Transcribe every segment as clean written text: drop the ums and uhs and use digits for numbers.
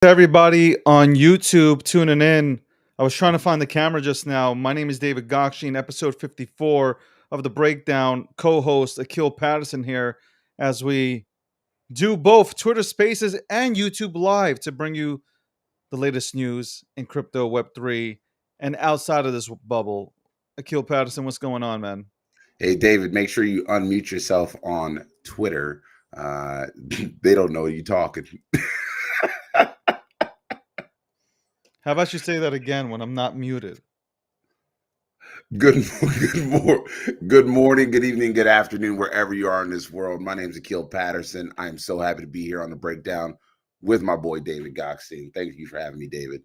Everybody on YouTube tuning in. I was trying to find the camera just now. My name is David Gokhshtein, episode 54 of The Breakdown. Co-host Akil Patterson here as we do both Twitter Spaces and YouTube Live to bring you the latest news in crypto, Web3, and outside of this bubble. Akil Patterson, what's going on, man? Hey, David, make sure you unmute yourself on Twitter. They don't know you talking. How about you say that again when I'm not muted? Good, good morning, good evening, good afternoon, wherever you are in this world. My name is Akil Patterson. I am so happy to be here on The Breakdown with my boy, David Gokhshtein. Thank you for having me, David.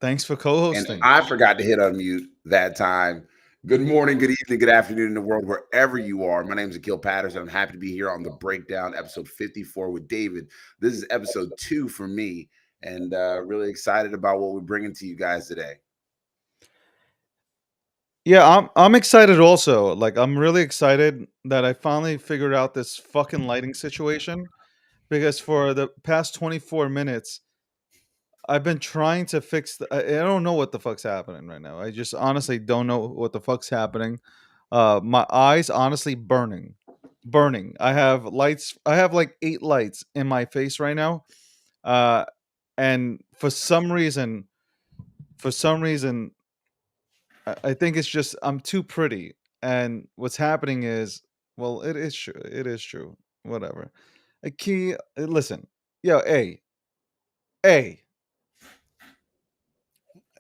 Thanks for And co-hosting. I forgot to hit unmute that time. Good morning, good evening, good afternoon in the world, wherever you are. My name is Akil Patterson. I'm happy to be here on The Breakdown, episode 54 with David. This is episode 2 for me, and really excited about what we're bringing to you guys today. Yeah, I'm excited also. Like I'm really excited that I finally figured out this fucking lighting situation because for the past 24 minutes I've been trying to fix I don't know what the fuck's happening right now. I just honestly don't know what the fuck's happening. My eyes honestly burning. Burning. I have lights. I have like 8 lights in my face right now. Uh and for some reason I think it's just I'm too pretty. And what's happening is, well, it is true. It is true. Whatever. A key. Listen, yo, hey,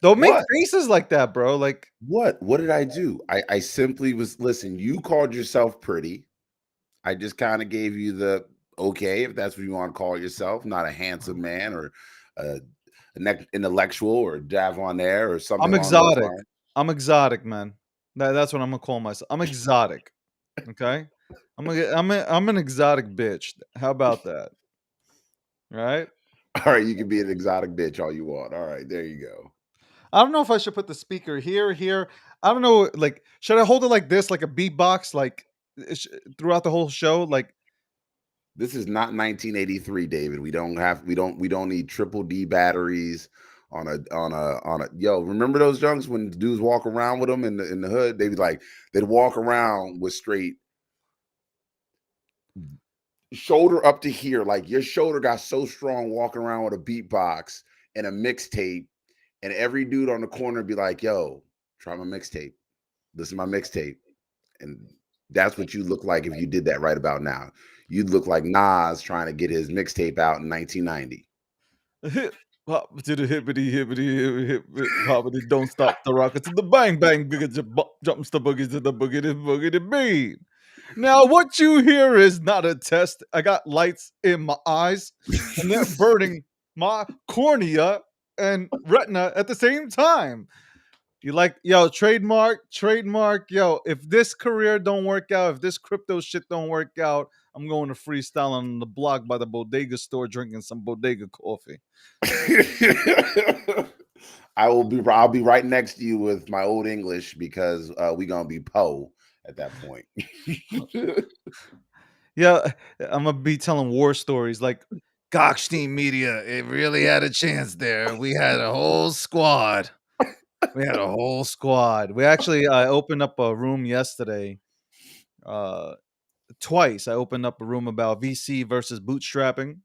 don't make What? faces like that, bro. Like, What did I do? I simply listen, you called yourself pretty. I just kind of gave you the okay, if that's what you want to call yourself, not a handsome man or a, intellectual or davonair or something I'm along those exotic. lines. I'm exotic, man. That's what I'm gonna call myself. I'm exotic. Okay. I'm an exotic bitch. How about that? Right? All right, you can be an exotic bitch all you want. All right, there you go. I don't know if I should put the speaker here. I don't know. Like, should I hold it like this, like a beatbox, like throughout the whole show? Like, This is not 1983, David. We don't need triple D batteries on a yo. Remember those junks when dudes walk around with them in the hood? They'd walk around with straight shoulder up to here, like your shoulder got so strong walking around with a beatbox and a mixtape, and every dude on the corner be like, "Yo, try my mixtape. Listen to my mixtape." And that's what you look like if you did that right about now. You'd look like Nas trying to get his mixtape out in 1990. hip hop to the hippity hippity hip hip hoppity, don't stop the rocket to the bang bang jumps the boogie to the boogie to beat. Now what you hear is not a test. I got lights in my eyes and they're burning my cornea and retina at the same time. You like, yo, trademark, yo. If this career don't work out, if this crypto shit don't work out, I'm going to freestyle on the block by the bodega store drinking some bodega coffee. I'll be right next to you with my old English because we gonna be Poe at that point. Yeah, I'm gonna be telling war stories like Gokhshtein Media. It really had a chance there. We had a whole squad. We had a whole squad. We actually I opened up a room yesterday. Uh, Twice I opened up a room about VC versus bootstrapping.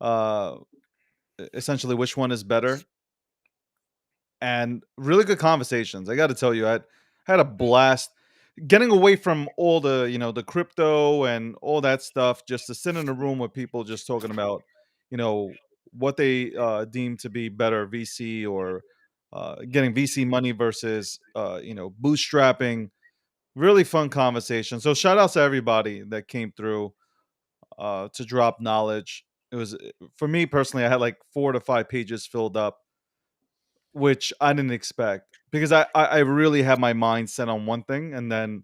Uh, Essentially, which one is better? And really good conversations. I got to tell you, I had a blast getting away from all the the crypto and all that stuff, just to sit in a room with people just talking about you know what they deem to be better, VC or getting VC money versus bootstrapping. Really fun conversation. So shout out to everybody that came through to drop knowledge. It was for me personally, I had like 4 to 5 pages filled up, which I didn't expect because I really had my mind set on one thing, and then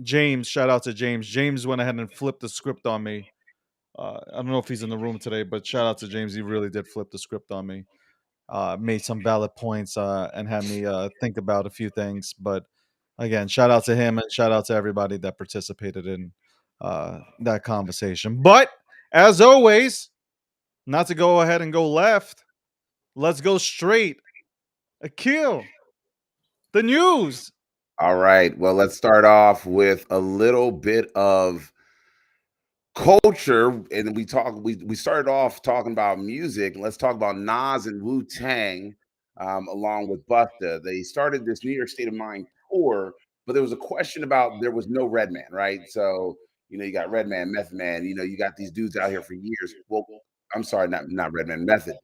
James, shout out to James. James went ahead and flipped the script on me. I don't know if he's in the room today, but shout out to James. He really did flip the script on me. Made some valid points and had me think about a few things. But again, shout out to him and shout out to everybody that participated in that conversation. But as always, not to go ahead and go left. Let's go straight. Akil, the news. All right. Well, let's start off with a little bit of culture, and we started off talking about music. Let's talk about Nas and Wu Tang, along with Busta. They started this New York State of Mind tour, but there was a question about there was no Redman, right? So you got Redman, Method Man. You got these dudes out here for years. Well, I'm sorry, not Redman, Method.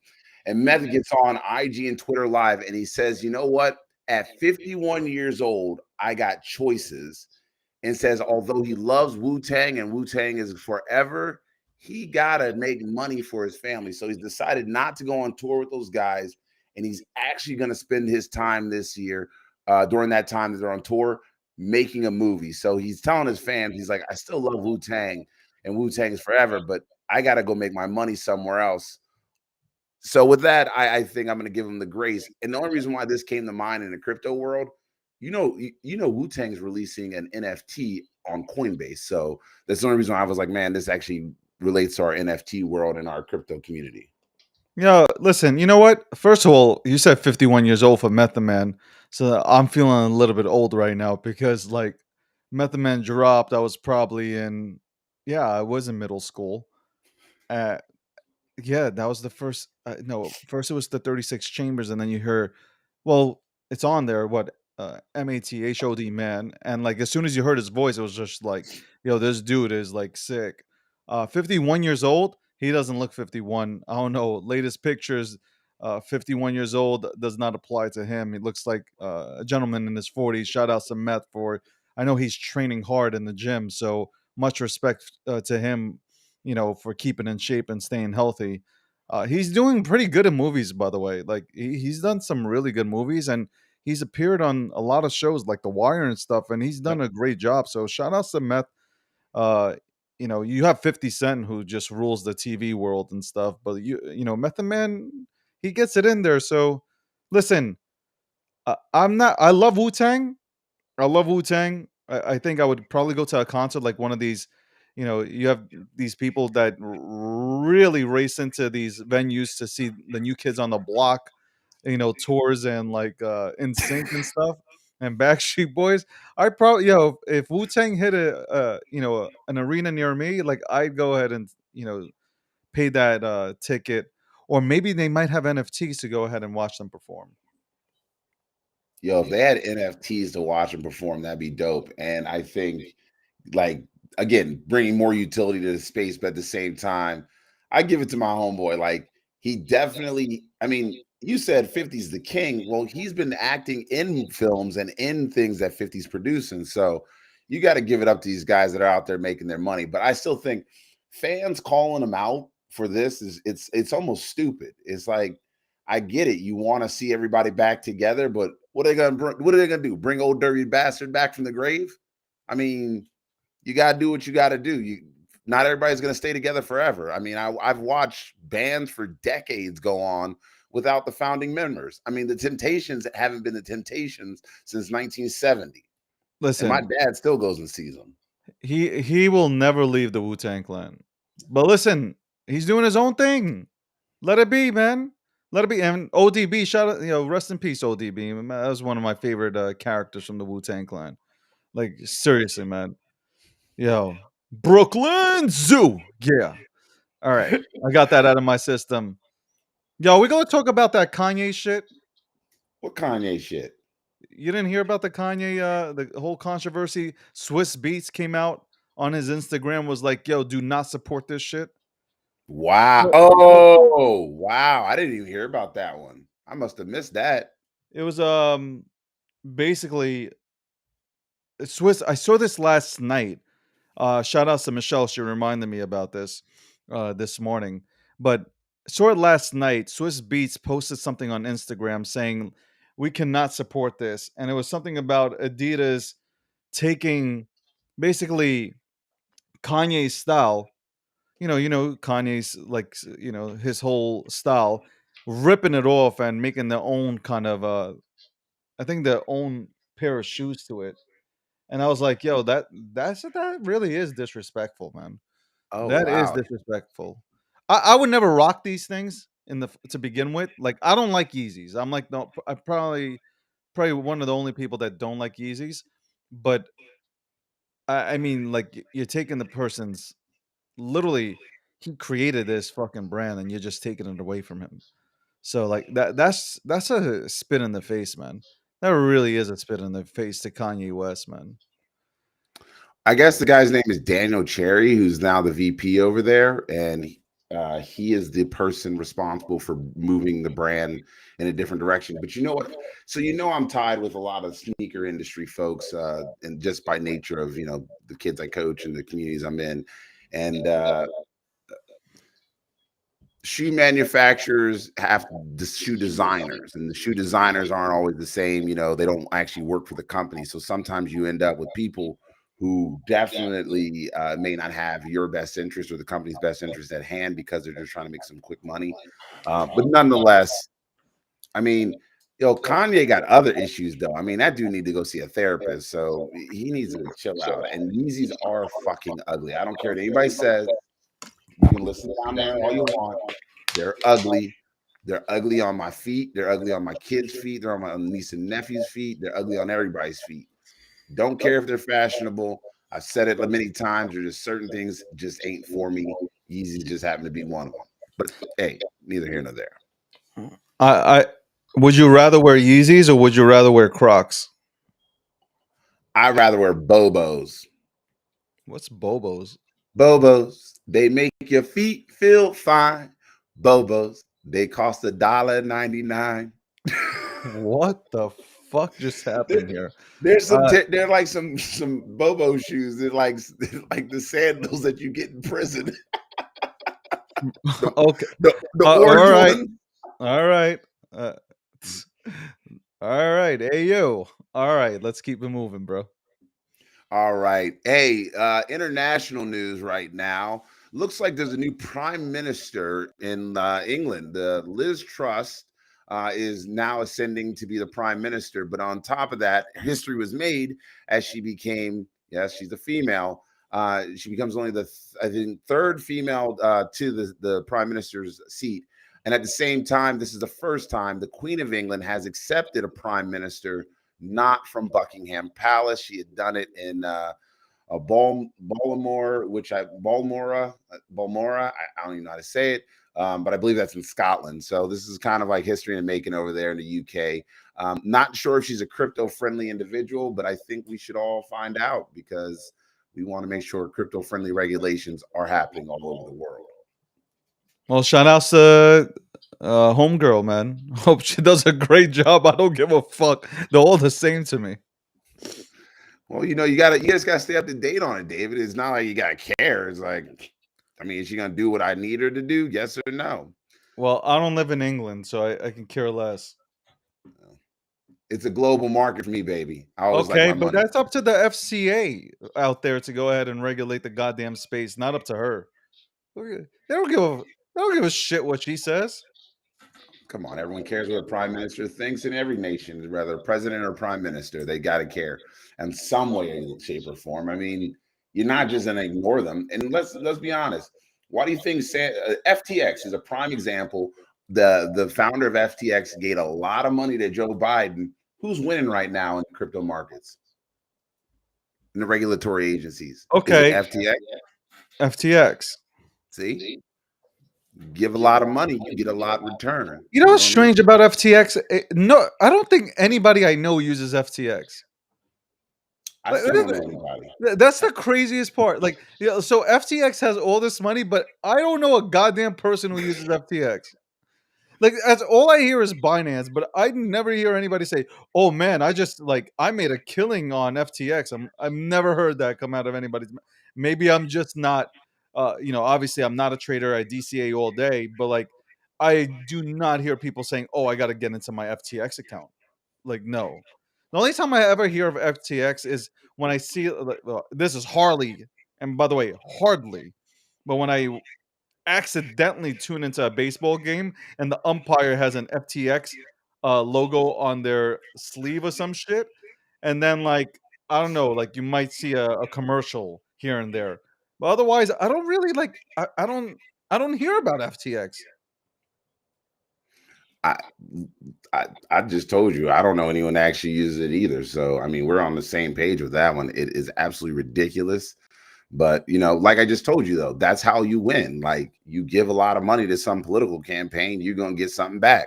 And Method gets on IG and Twitter Live, and he says, "You know what? At 51 years old, I got choices." And says although he loves Wu Tang and Wu Tang is forever, he gotta make money for his family. So he's decided not to go on tour with those guys, and he's actually going to spend his time this year during that time that they're on tour making a movie. So he's telling his fans, he's like, I still love Wu Tang, and Wu Tang is forever, but I got to go make my money somewhere else. So with that, I think I'm going to give him the grace. And the only reason why this came to mind in the crypto world, Wu Tang's releasing an NFT on Coinbase. So that's the only reason why I was like, man, this actually relates to our NFT world and our crypto community. Yeah, listen, you know what? First of all, you said 51 years old for Method Man. So I'm feeling a little bit old right now because like Method Man dropped, I was probably in yeah, I was in middle school. Uh yeah, that was the first no, first it was the 36 chambers and then you heard well, it's on there what MATHOD man and like as soon as you heard his voice it was just like, yo, this dude is like sick. 51 years old, he doesn't look 51. I don't know, latest pictures 51 years old does not apply to him. He looks like a gentleman in his 40s. Shout out to Meth for I know he's training hard in the gym, so much respect to him for keeping in shape and staying healthy. He's doing pretty good in movies, by the way. Like he's done some really good movies, and he's appeared on a lot of shows like The Wire and stuff, and he's done Yep. a great job. So shout out to Meth. Uh, you have 50 Cent who just rules the TV world and stuff, but Method Man, he gets it in there. So listen, I'm not. I love Wu Tang. I love Wu Tang. I think I would probably go to a concert like one of these. You have these people that really race into these venues to see the new kids on the block, tours and like in sync and stuff and Backstreet Boys. I probably if Wu Tang hit an arena near me, like I'd go ahead and pay that ticket, or maybe they might have NFTs to go ahead and watch them perform. Yo, if they had NFTs to watch him perform, that'd be dope. And I think, like, again, bringing more utility to the space, but at the same time, I give it to my homeboy. Like, he definitely, I mean, you said 50's the king. Well, he's been acting in films and in things that 50's producing. So you got to give it up to these guys that are out there making their money. But I still think fans calling him out for this it's almost stupid. It's like, I get it. You want to see everybody back together, but what are they gonna bring, what are they gonna do? Bring old dirty bastard back from the grave? I mean, you gotta do what you gotta do. Not everybody's gonna stay together forever. I mean, I've watched bands for decades go on without the founding members. I mean, the Temptations haven't been the Temptations since 1970, and my Listen, dad still goes and sees them. he will never leave the Wu Tang Clan. But listen, he's doing his own thing. Let it be, man. Let it be. And ODB, shout out, rest in peace, ODB. Man, that was one of my favorite characters from the Wu Tang Clan. Like seriously, man. Yo, Brooklyn Zoo. Yeah. All right, I got that out of my system. Yo, we gonna talk about that Kanye shit. What Kanye shit? You didn't hear about the Kanye, the whole controversy? Swiss Beats came out on his Instagram, was like, "Yo, do not support this shit." Wow. Well, Oh, wow. I didn't even hear about that one. I must have missed that. it was basically Swiss. I saw this last night. Shout out to Michelle. She reminded me about this this morning. But saw it last night. Swiss Beats posted something on Instagram saying we cannot support this, and it was something about Adidas taking basically Kanye's style. Kanye's like his whole style, ripping it off and making their own kind of I think their own pair of shoes to it. And I was like, yo, that really is disrespectful, man. Oh, That is wow. disrespectful. I would never rock these things to begin with. Like, I don't like Yeezys. I'm like, no, I probably one of the only people that don't like Yeezys. But I mean, like, you're taking the person's literally, he created this fucking brand, and you're just taking it away from him. So like that's a spit in the face, man. That really is a spit in the face to Kanye West, man. I guess the guy's name is Daniel Cherry, who's now the VP over there, and he is the person responsible for moving the brand in a different direction. But you know what? So you know I'm tied with a lot of sneaker industry folks, and just by nature of the kids I coach and the communities I'm in, and shoe manufacturers have the shoe designers, and the shoe designers aren't always the same. They don't actually work for the company, so sometimes you end up with people who definitely may not have your best interest or the company's best interest at hand because they're just trying to make some quick money. But nonetheless, I mean, Kanye got other issues though. I mean, that dude need to go see a therapist, so he needs to chill out. And Yeezys are fucking ugly. I don't care what anybody says. You can listen down there all you want. They're ugly. They're ugly on my feet. They're ugly on my kids' feet. They're on my niece and nephew's feet. They're ugly on everybody's feet. Don't care if they're fashionable. I've said it many times. There's just certain things just ain't for me. Yeezys just happen to be one of them. But hey, neither here nor there. I would you rather wear Yeezys or would you rather wear Crocs? I'd rather wear Bobos. What's Bobos? Bobos, they make your feet feel fine. Bobos, they cost $1.99. What the fuck just happened here? There's some Uh, they're like some Bobo shoes. They're like like the sandals that you get in prison. The okay. the All orange right. one. All right. Uh, all right. Hey you. All right. Let's keep it moving, bro. All right. Hey, international news right now. Looks like there's a new prime minister in England. Liz Truss is now ascending to be the prime minister. But on top of that, history was made as she became, yes, she's a female. She becomes only I think, third female to the prime minister's seat. And at the same time, this is the first time the Queen of England has accepted a prime minister not from Buckingham Palace. She had done it in Baltimore, Balmora. I don't even know how to say it, but I believe that's in Scotland. So this is kind of like history and making over there in the UK. Not sure if she's a crypto-friendly individual, but I think we should all find out because we want to make sure crypto-friendly regulations are happening all over the world. Well, shout outs to homegirl, man. Hope she does a great job. I don't give a fuck. They're all the same to me. Well, you just gotta stay up to date on it, David. It's not like you gotta care. It's like, I mean, is she gonna do what I need her to do? Yes or no? Well, I don't live in England, so I can care less. It's a global market for me, baby. I always like Okay, my but money. that's up to the FCA out there to go ahead and regulate the goddamn space, not up to her. They don't give a shit what she says. Come on, everyone cares what a prime minister thinks in every nation, whether president or prime minister. They got to care in some way, shape, or form. I mean, you're not just gonna ignore them. And let's be honest. Why do you think FTX is a prime example? The founder of FTX gave a lot of money to Joe Biden. Who's winning right now in the crypto markets? In the regulatory agencies? Is it Okay, FTX? FTX. See, give a lot of money, you get a lot return. You know You what's know what I mean? strange about FTX? No, I don't think anybody I know uses FTX. I Like, still don't know anybody. that's the craziest part. Like, so FTX has all this money, but I don't know a goddamn person who uses FTX. Like, that's all I hear is Binance, but I never hear anybody say, "Oh man, I made a killing on FTX." I've never heard that come out of anybody's. Maybe I'm just not. Obviously I'm not a trader. I DCA all day, but like, I do not hear people saying, "Oh, I got to get into my FTX account." Like, no. The only time I ever hear of FTX is when I see this is Harley, and by the way, hardly. But when I accidentally tune into a baseball game and the umpire has an FTX logo on their sleeve or some shit, and then like I don't know, like you might see a commercial here and there, but otherwise I don't really like. I don't. I don't hear about FTX I, I just told you I don't know anyone that actually uses it either. So I mean, we're on the same page with that one. It is absolutely ridiculous. But like I just told you though, that's how you win. Like you give a lot of money to some political campaign, you're gonna get something back.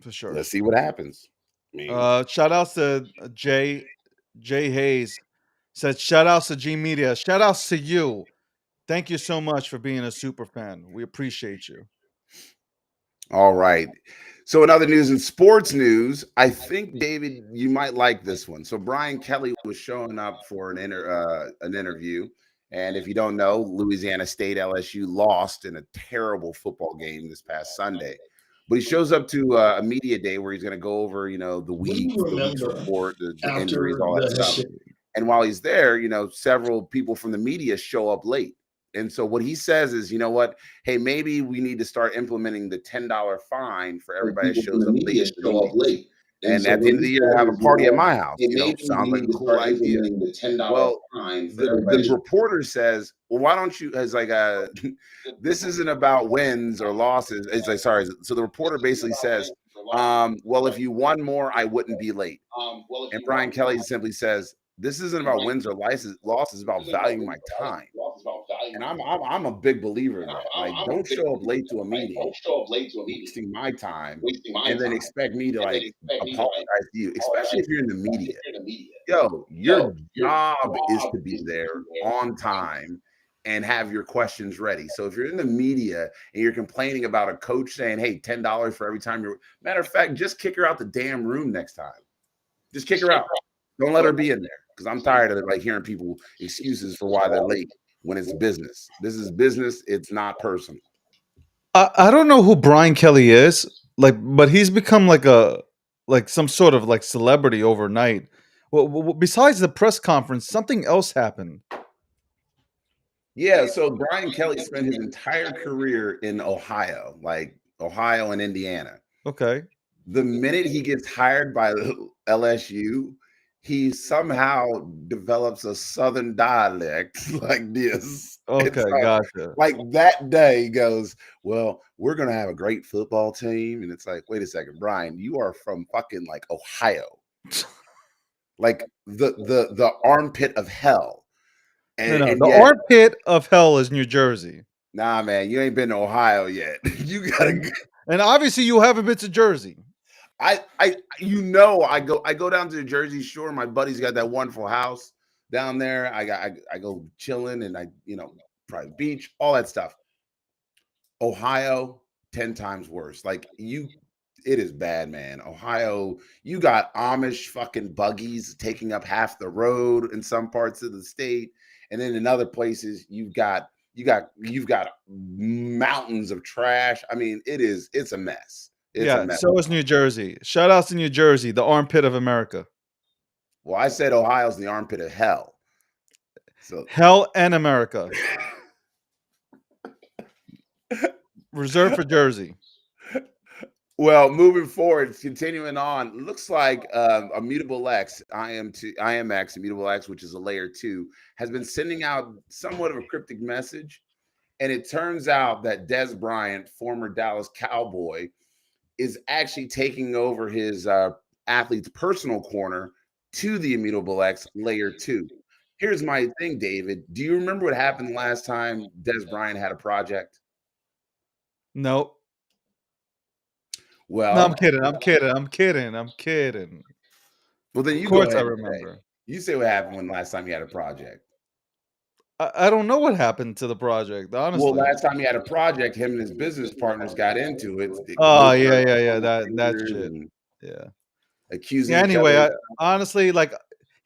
for sure. Let's see what happens. I mean, Shout outs to Jay Hayes. Said shout outs to G Media. Shout outs to you. Thank you so much for being a super fan. We appreciate you. all right. So in other news, in sports news, I think David, you might like this one. So Brian Kelly was showing up for an interview, and if you don't know, Louisiana State LSU lost in a terrible football game this past Sunday. But he shows up to a media day where he's going to go over, What do you the week's remember report, the injuries, after all that the stuff. initial? And while he's there, several people from the media show up late. And so what he says is, you know what? Hey, maybe we need to start implementing the $10 fine for everybody that People from shows the up late media to the show up meetings. late. And And so at the what end of he the year, says have a is, you know party at what? my house. Hey, maybe we Sounds like need a to cool start idea. implementing the $10 Well, fine for the everybody. reporter says, well, why don't you, as like, this isn't about wins or losses. It's like, sorry. So the reporter basically says, well, if you won more, I wouldn't be late. And Brian Kelly simply says, this isn't about wins or losses. It's about valuing my time. And I'm a big believer in that. Like, don't show up late to a meeting, wasting my time, and then expect me to like apologize to you, especially if you're in the media. Yo, your job is to be there on time and have your questions ready. So if you're in the media and you're complaining about a coach saying, hey, $10 for every time you're matter of fact, just kick her out the damn room next time. Just kick her out. Don't let her be in there. Because I'm tired of like hearing people excuses for why they're late when it's business. This is business, it's not personal. I don't know who Brian Kelly is, like, but he's become like some sort of like celebrity overnight. Well, besides the press conference, something else happened. Yeah, so Brian Kelly spent his entire career in Ohio, like Ohio and Indiana. Okay. The minute he gets hired by LSU, he somehow develops a southern dialect like this. It's Okay, gotcha. like that day he goes, well, we're gonna have a great football team. And it's like, wait a second, Brian, you are from fucking like Ohio, like the armpit of hell. No, no. And The yet, armpit of hell is New Jersey. nah, man, you ain't been to Ohio yet. You gotta And obviously you haven't been to Jersey. I go down to the Jersey Shore. My buddy's got that wonderful house down there. I go chilling and private beach, all that stuff. Ohio, 10 times worse. Like it is bad, man. Ohio, you got Amish fucking buggies taking up half the road in some parts of the state. And then in other places, you've got mountains of trash. I mean, it's a mess. It's a Yeah, mess. so is New Jersey. Shout outs to New Jersey, the armpit of America. Well, I said Ohio's the armpit of hell. So Hell and America. Reserved for Jersey. well, moving forward, continuing on, looks like Immutable X, IMX, Immutable X, which is a layer 2, has been sending out somewhat of a cryptic message. And it turns out that Des Bryant, former Dallas Cowboy, is actually taking over his athlete's personal corner to the Immutable X layer 2. Here's my thing, David. Do you remember what happened last time Des Bryant had a project? Nope. No, I'm Well, kidding. I'm kidding. I'm kidding. I'm kidding. well, then Of you go course I ahead and say. remember. You say what happened when last time you had a project. I don't know what happened to the project, Well, honestly. last time he had a project, him and his business partners got into it. Oh Both yeah, started yeah, yeah. pointing That fingers shit. and Yeah. accusing Yeah. each Anyway, other. honestly, like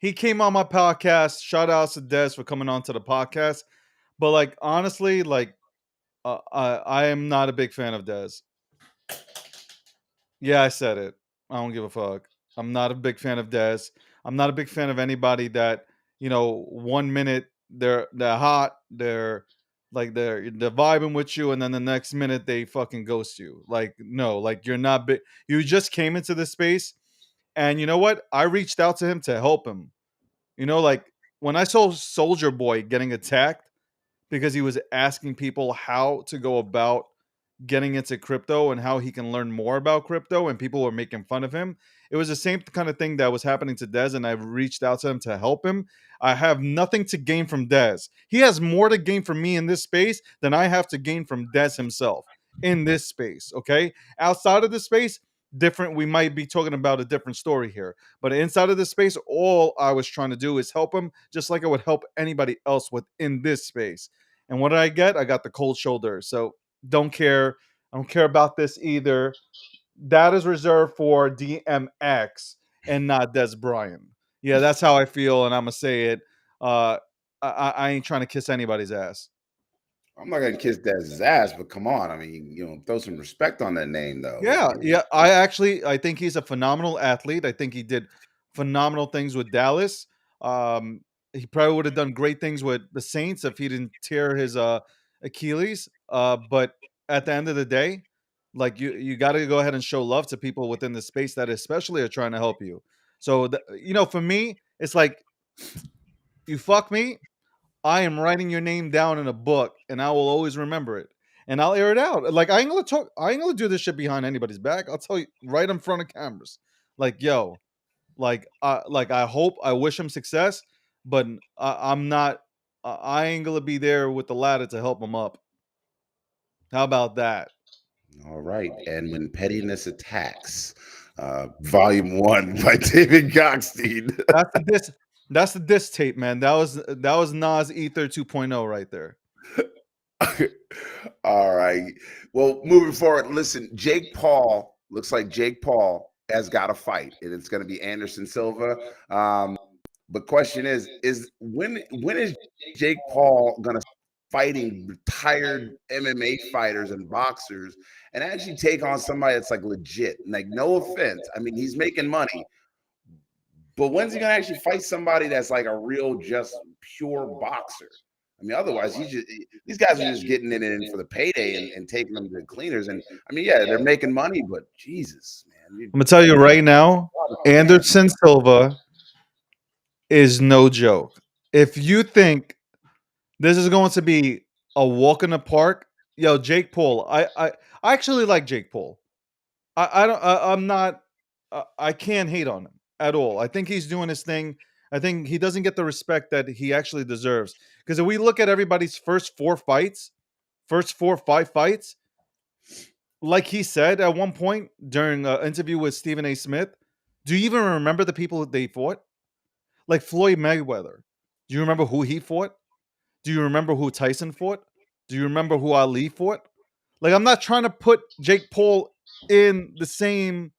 he came on my podcast. Shout outs to Des for coming on to the podcast. But like honestly, like I am not a big fan of Des. Yeah, I said it. I don't give a fuck. I'm not a big fan of Des. I'm not a big fan of anybody that, 1 minute they're hot, they're vibing with you, and then the next minute they fucking ghost you. Like, no, like you're not big. You just came into this space, and you know what? I reached out to him to help him. Like when I saw Soldier Boy getting attacked because he was asking people how to go about getting into crypto and how he can learn more about crypto, and people were making fun of him. It was the same kind of thing that was happening to Dez, and I've reached out to him to help him. I have nothing to gain from Dez. He has more to gain from me in this space than I have to gain from Dez himself in this space. Okay. Outside of this space, different. We might be talking about a different story here. But inside of this space, all I was trying to do is help him just like I would help anybody else within this space. And what did I get? I got the cold shoulder. So don't care. I don't care about this either. That is reserved for DMX and not Des Bryant. Yeah, that's how I feel, and I'm gonna say it. I ain't trying to kiss anybody's ass. I'm not gonna kiss Dez's ass, but come on, I mean, throw some respect on that name, though. Yeah, yeah. I think he's a phenomenal athlete. I think he did phenomenal things with Dallas. He probably would have done great things with the Saints if he didn't tear his Achilles. But at the end of the day, like you got to go ahead and show love to people within the space that especially are trying to help you. So for me, it's like you fuck me, I am writing your name down in a book, and I will always remember it. And I'll air it out. Like I ain't gonna talk. I ain't gonna do this shit behind anybody's back. I'll tell you right in front of cameras. Like yo, like I hope, I wish him success, but I'm not. I ain't gonna be there with the ladder to help him up. How about that? All right. And when pettiness attacks, Volume 1 by David Gokhshtein. That's the diss. That's the diss tape, man. That was Nas Ether 2.0 right there. All right. Well, moving forward, listen, Jake Paul looks like Jake Paul has got a fight, and it's going to be Anderson Silva. But question is when is Jake Paul going to fighting retired MMA fighters and boxers and actually take on somebody that's like legit? Like, no offense, I mean, he's making money, but when's he gonna actually fight somebody that's like a real, just pure boxer? I mean, otherwise, these guys are just getting it in for the payday and taking them to the cleaners. And I mean, yeah, they're making money, but Jesus, man. I'm gonna tell you right now, Anderson Silva is no joke. If you think this is going to be a walk in the park, yo, Jake Paul. I actually like Jake Paul. I don't. I'm not. I can't hate on him at all. I think he's doing his thing. I think he doesn't get the respect that he actually deserves. Because if we look at everybody's first 4 fights, first 4 or 5 fights, like he said at one point during an interview with Stephen A. Smith, do you even remember the people they fought? Like Floyd Mayweather. Do you remember who he fought? Do you remember who Tyson fought? Do you remember who Ali fought? Like I'm not trying to put Jake Paul in the same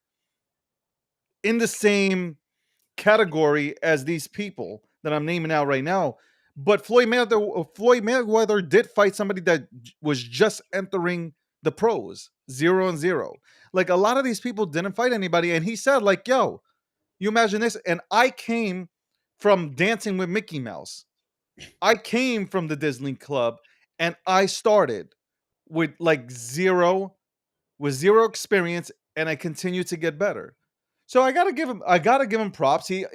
category as these people that I'm naming out right now. But Floyd Mayweather did fight somebody that was just entering the pros, 0-0. Like a lot of these people didn't fight anybody, and he said, like, "Yo, you imagine this?" And I came from Dancing with Mickey Mouse. I came from the Disney Club, and I started with like zero experience, and I continue to get better. So I gotta give him props. He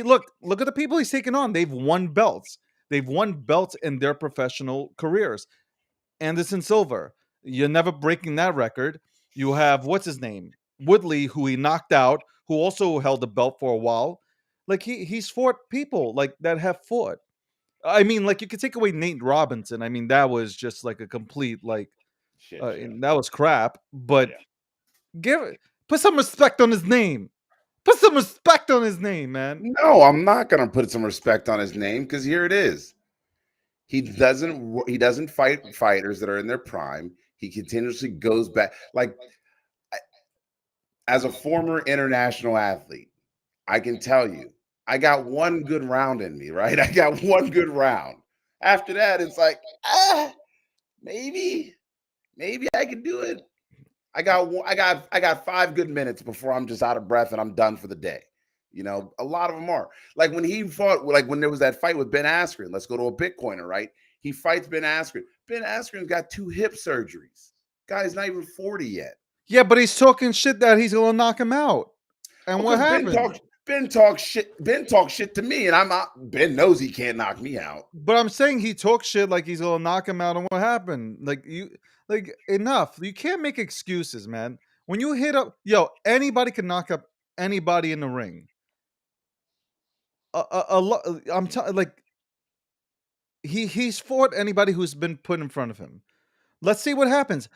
look at the people he's taken on. They've won belts. They've won belts in their professional careers. Anderson Silva, you're never breaking that record. You have what's his name? Woodley, who he knocked out, who also held the belt for a while. Like he's fought people like that have fought. I mean, like you could take away Nate Robinson. I mean, that was just like a complete like Shit show. and that was crap. But give it, put some respect on his name. Put some respect on his name, man. No, I'm not gonna put some respect on his name because here it is. He doesn't fight fighters that are in their prime. He continuously goes back. Like, as a former international athlete, I can tell you, I got one good round in me, right? I got one good round. After that, it's like, maybe I can do it. I got 5 good minutes before I'm just out of breath and I'm done for the day. A lot of them are. Like when he fought, like when there was that fight with Ben Askren. Let's go to a Bitcoiner, right? He fights Ben Askren. Ben Askren's got 2 hip surgeries. Guy's not even 40 yet. Yeah, but he's talking shit that he's gonna knock him out. And what Because happened? Ben talks shit. Ben talks shit to me, and I'm not. Ben knows he can't knock me out. But I'm saying he talks shit like he's gonna knock him out, and what happened? Like enough. You can't make excuses, man. When you hit up, anybody can knock up anybody in the ring. Like he's fought anybody who's been put in front of him. Let's see what happens.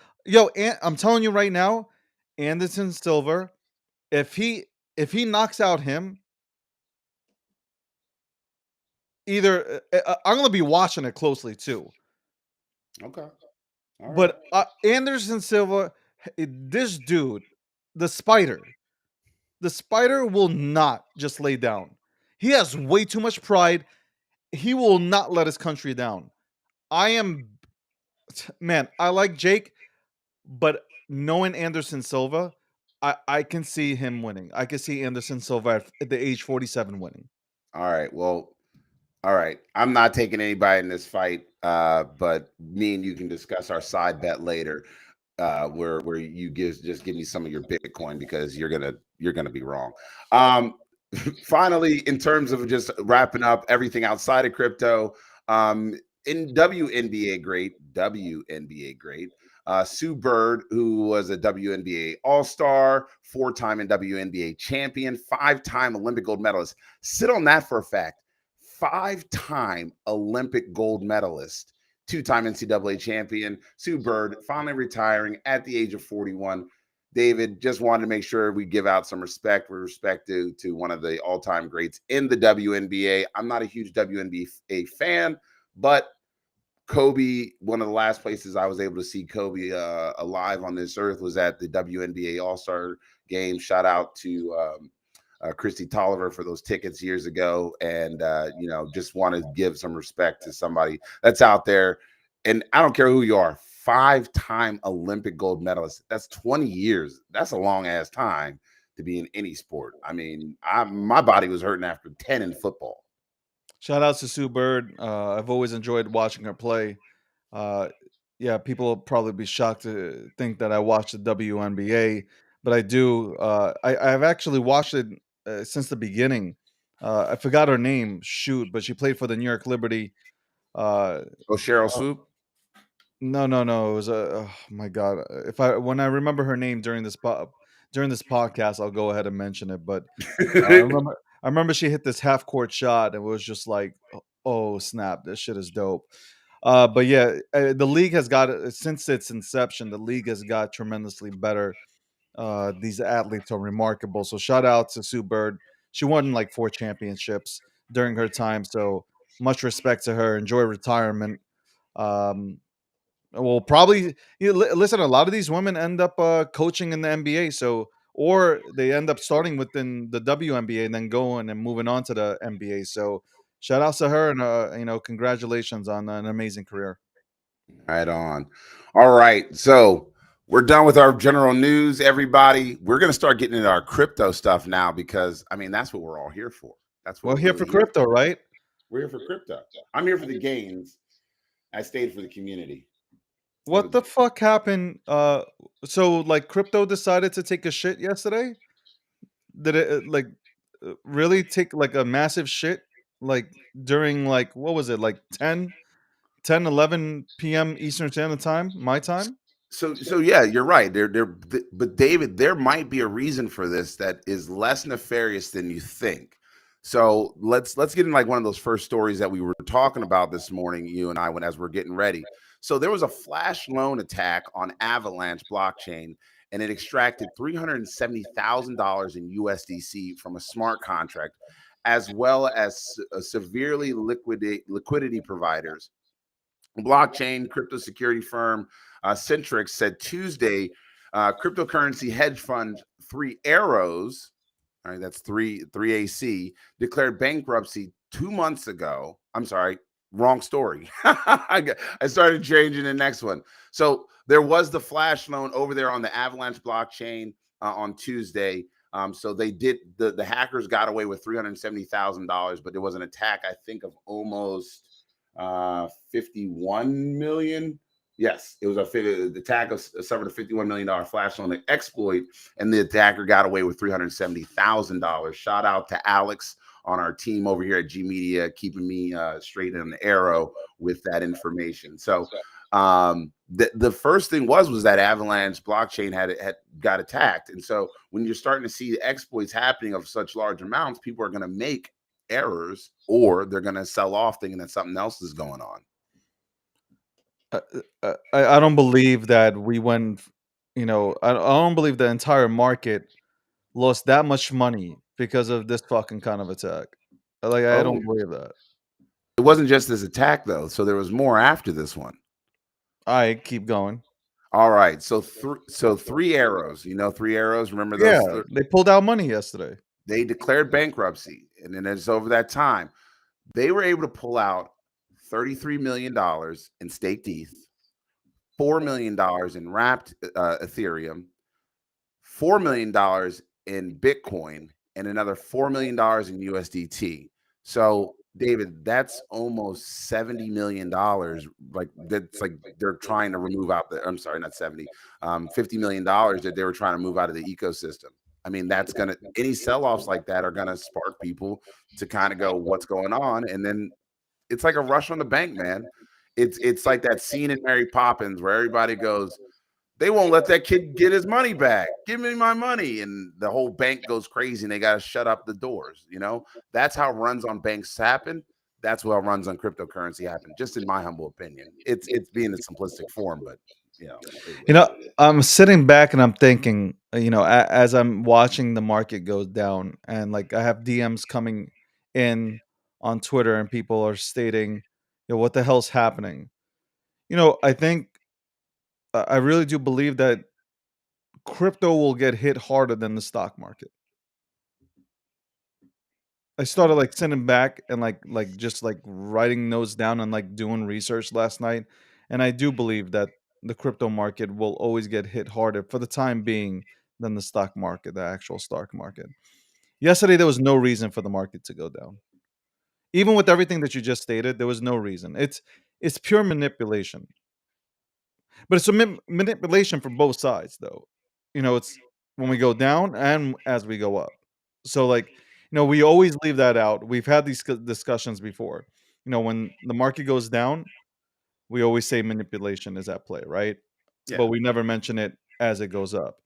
I'm telling you right now, Anderson Silva, if he knocks out him, either I'm gonna be watching it closely too. Okay. All right. But Anderson Silva, this dude, the spider will not just lay down. He has way too much pride. He will not let his country down. I am, man, I like Jake, but knowing Anderson Silva, I can see him winning. I can see Anderson Silva at the age 47 winning. All right. Well, all right. I'm not taking anybody in this fight, but me and you can discuss our side bet later. Where you just give me some of your Bitcoin because you're gonna be wrong. Um, Finally, in terms of just wrapping up everything outside of crypto, in WNBA great, Sue Bird, who was a WNBA All Star, 4-time WNBA champion, 5-time Olympic gold medalist. Sit on that for a fact. 5-time Olympic gold medalist, 2-time NCAA champion, Sue Bird, finally retiring at the age of 41. David, just wanted to make sure we give out some respect with respect to one of the all-time greats in the WNBA. I'm not a huge WNBA fan, but Kobe, one of the last places I was able to see Kobe alive on this earth was at the WNBA All-Star game. Shout out to Christy Tolliver for those tickets years ago. And, just want to give some respect to somebody that's out there. And I don't care who you are, 5-time Olympic gold medalist. That's 20 years. That's a long ass time to be in any sport. I mean, my body was hurting after 10 in football. Shout out to Sue Bird. I've always enjoyed watching her play. Uh, yeah, people will probably be shocked to think that I watch the WNBA, but I do. I've actually watched it since the beginning. I forgot her name, shoot, but she played for the New York Liberty. Uh, Oh, Cheryl Swoop. no, no, no. It was oh my god. If I when I remember her name during this podcast, I'll go ahead and mention it. But I remember she hit this half court shot, and it was just like, oh snap, this shit is dope. But yeah, the league has got since its inception. The league has got tremendously better. These athletes are remarkable. So shout out to Sue Bird. She won like 4 championships during her time. So much respect to her. Enjoy retirement. Um, well, probably listen. A lot of these women end up coaching in the NBA. So or they end up starting within the WNBA and then going and moving on to the NBA. So shout out to her and congratulations on an amazing career. Right on. All right. So we're done with our general news, everybody. We're going to start getting into our crypto stuff now because, I mean, that's what we're all here for. That's what Well, we're here for really here crypto, for. right? We're here for crypto. I'm here for the gains. I stayed for the community. What the fuck happened? So like crypto decided to take a shit yesterday? Did it really take like a massive shit like during like what was it like 11 p.m. Eastern Standard Time, my time? So yeah, you're right. But David, there might be a reason for this that is less nefarious than you think. So let's get in like one of those first stories that we were talking about this morning, you and I, when as we're getting ready. So there was a flash loan attack on Avalanche blockchain, and it extracted $370,000 in USDC from a smart contract, as well as severely liquidity providers. Blockchain crypto security firm Centrix said Tuesday cryptocurrency hedge fund Three Arrows, all right, that's three AC, declared bankruptcy 2 months ago. I'm sorry, wrong story. I started changing the next one. So there was the flash loan over there on the Avalanche blockchain on Tuesday. So they did the hackers got away with $370,000, but there was an attack, I think, of almost 51 million Yes, it was the attack suffered a $51 million flash loan exploit, and the attacker got away with $370,000. Shout out to Alex on our team over here at G Media, keeping me straight in the arrow with that information. So the first thing was that Avalanche blockchain had got attacked, and so when you're starting to see the exploits happening of such large amounts, people are going to make errors, or they're going to sell off thinking that something else is going on. I don't believe that we went. I don't believe the entire market lost that much money because of this fucking kind of attack. Like I Oh, don't believe that. it wasn't just this attack though, so there was more after this one. I keep going. All right, so three arrows. You know, three arrows. Remember those? Yeah, they pulled out money yesterday. They declared bankruptcy, and then it's over that time they were able to pull out $33 million in staked ETH, $4 million in wrapped Ethereum, $4 million in Bitcoin, and another $4 million in USDT. So, David, that's almost $70 million. Like that's like they're trying to remove out the. I'm sorry, not 70, $50 million that they were trying to move out of the ecosystem. I mean, that's gonna any sell-offs like that are gonna spark people to kind of go, what's going on? And then it's like a rush on the bank, man. It's like that scene in Mary Poppins where everybody goes, they won't let that kid get his money back. Give me my money. And the whole bank goes crazy and they got to shut up the doors. You know, that's how runs on banks happen. That's how runs on cryptocurrency happen, just in my humble opinion. It's being a simplistic form, but You know, I'm sitting back and I'm thinking, as I'm watching the market go down, and like I have DMs coming in on Twitter, and people are stating, what the hell's happening? I think I really do believe that crypto will get hit harder than the stock market. I started like sitting back and like just like writing notes down and like doing research last night, and I do believe that the crypto market will always get hit harder for the time being than the stock market, the actual stock market. Yesterday there was no reason for the market to go down. Even with everything that you just stated, there was no reason. It's pure manipulation. But it's a manipulation for both sides, though. It's when we go down and as we go up. So, like, we always leave that out. We've had these discussions before. When the market goes down, we always say manipulation is at play, right? yeah. But we never mention it as it goes up.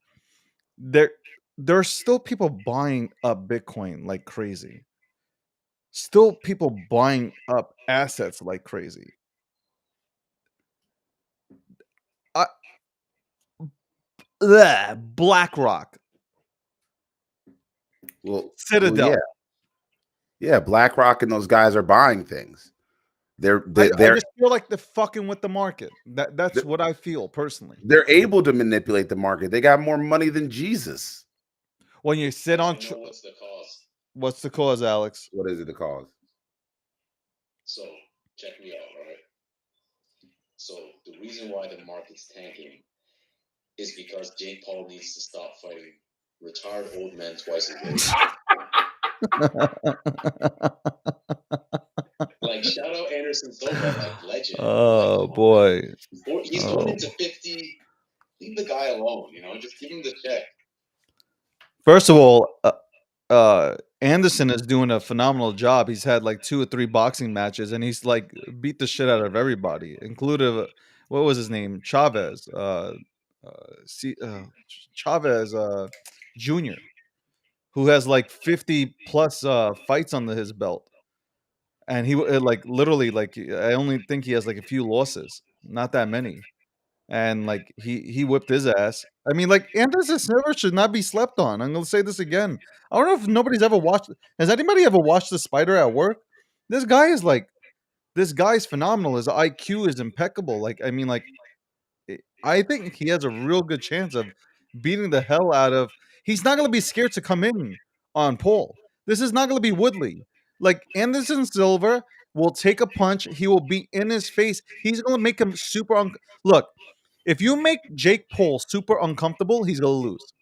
There, there are still people buying up Bitcoin like crazy. Still people buying up assets like crazy. I, BlackRock, Well, yeah, Citadel. yeah. BlackRock and those guys are buying things. They're I they- I they're just feel like they're fucking with the market. That's they're what I feel personally. they're able to manipulate the market. They got more money than Jesus. When you sit on, what's the cause, Alex? What is it the cause? So check me out, right? So the reason why the market's tanking is because Jake Paul needs to stop fighting retired old men twice a day. Like shout out Anderson Silva, like legend. Oh like, boy. He's going into 50. Leave the guy alone, just give him the check. First of all, Anderson is doing a phenomenal job. He's had like 2 or 3 boxing matches, and he's like beat the shit out of everybody, including what was his name, Chavez, Chavez Jr., who has like 50 plus fights under his belt, and he like literally like I only think he has like a few losses, not that many. And like he whipped his ass. I mean, like Anderson Silva should not be slept on. I'm gonna say this again. I don't know if nobody's ever watched. Has anybody ever watched The Spider at Work? This guy is like, this guy's phenomenal. His IQ is impeccable. Like, I mean, like, I think he has a real good chance of beating the hell out of. He's not gonna be scared to come in on Paul. This is not gonna be Woodley. Like Anderson Silva will take a punch. He will be in his face. He's gonna make him super. Look, if you make Jake Paul super uncomfortable, he's gonna lose.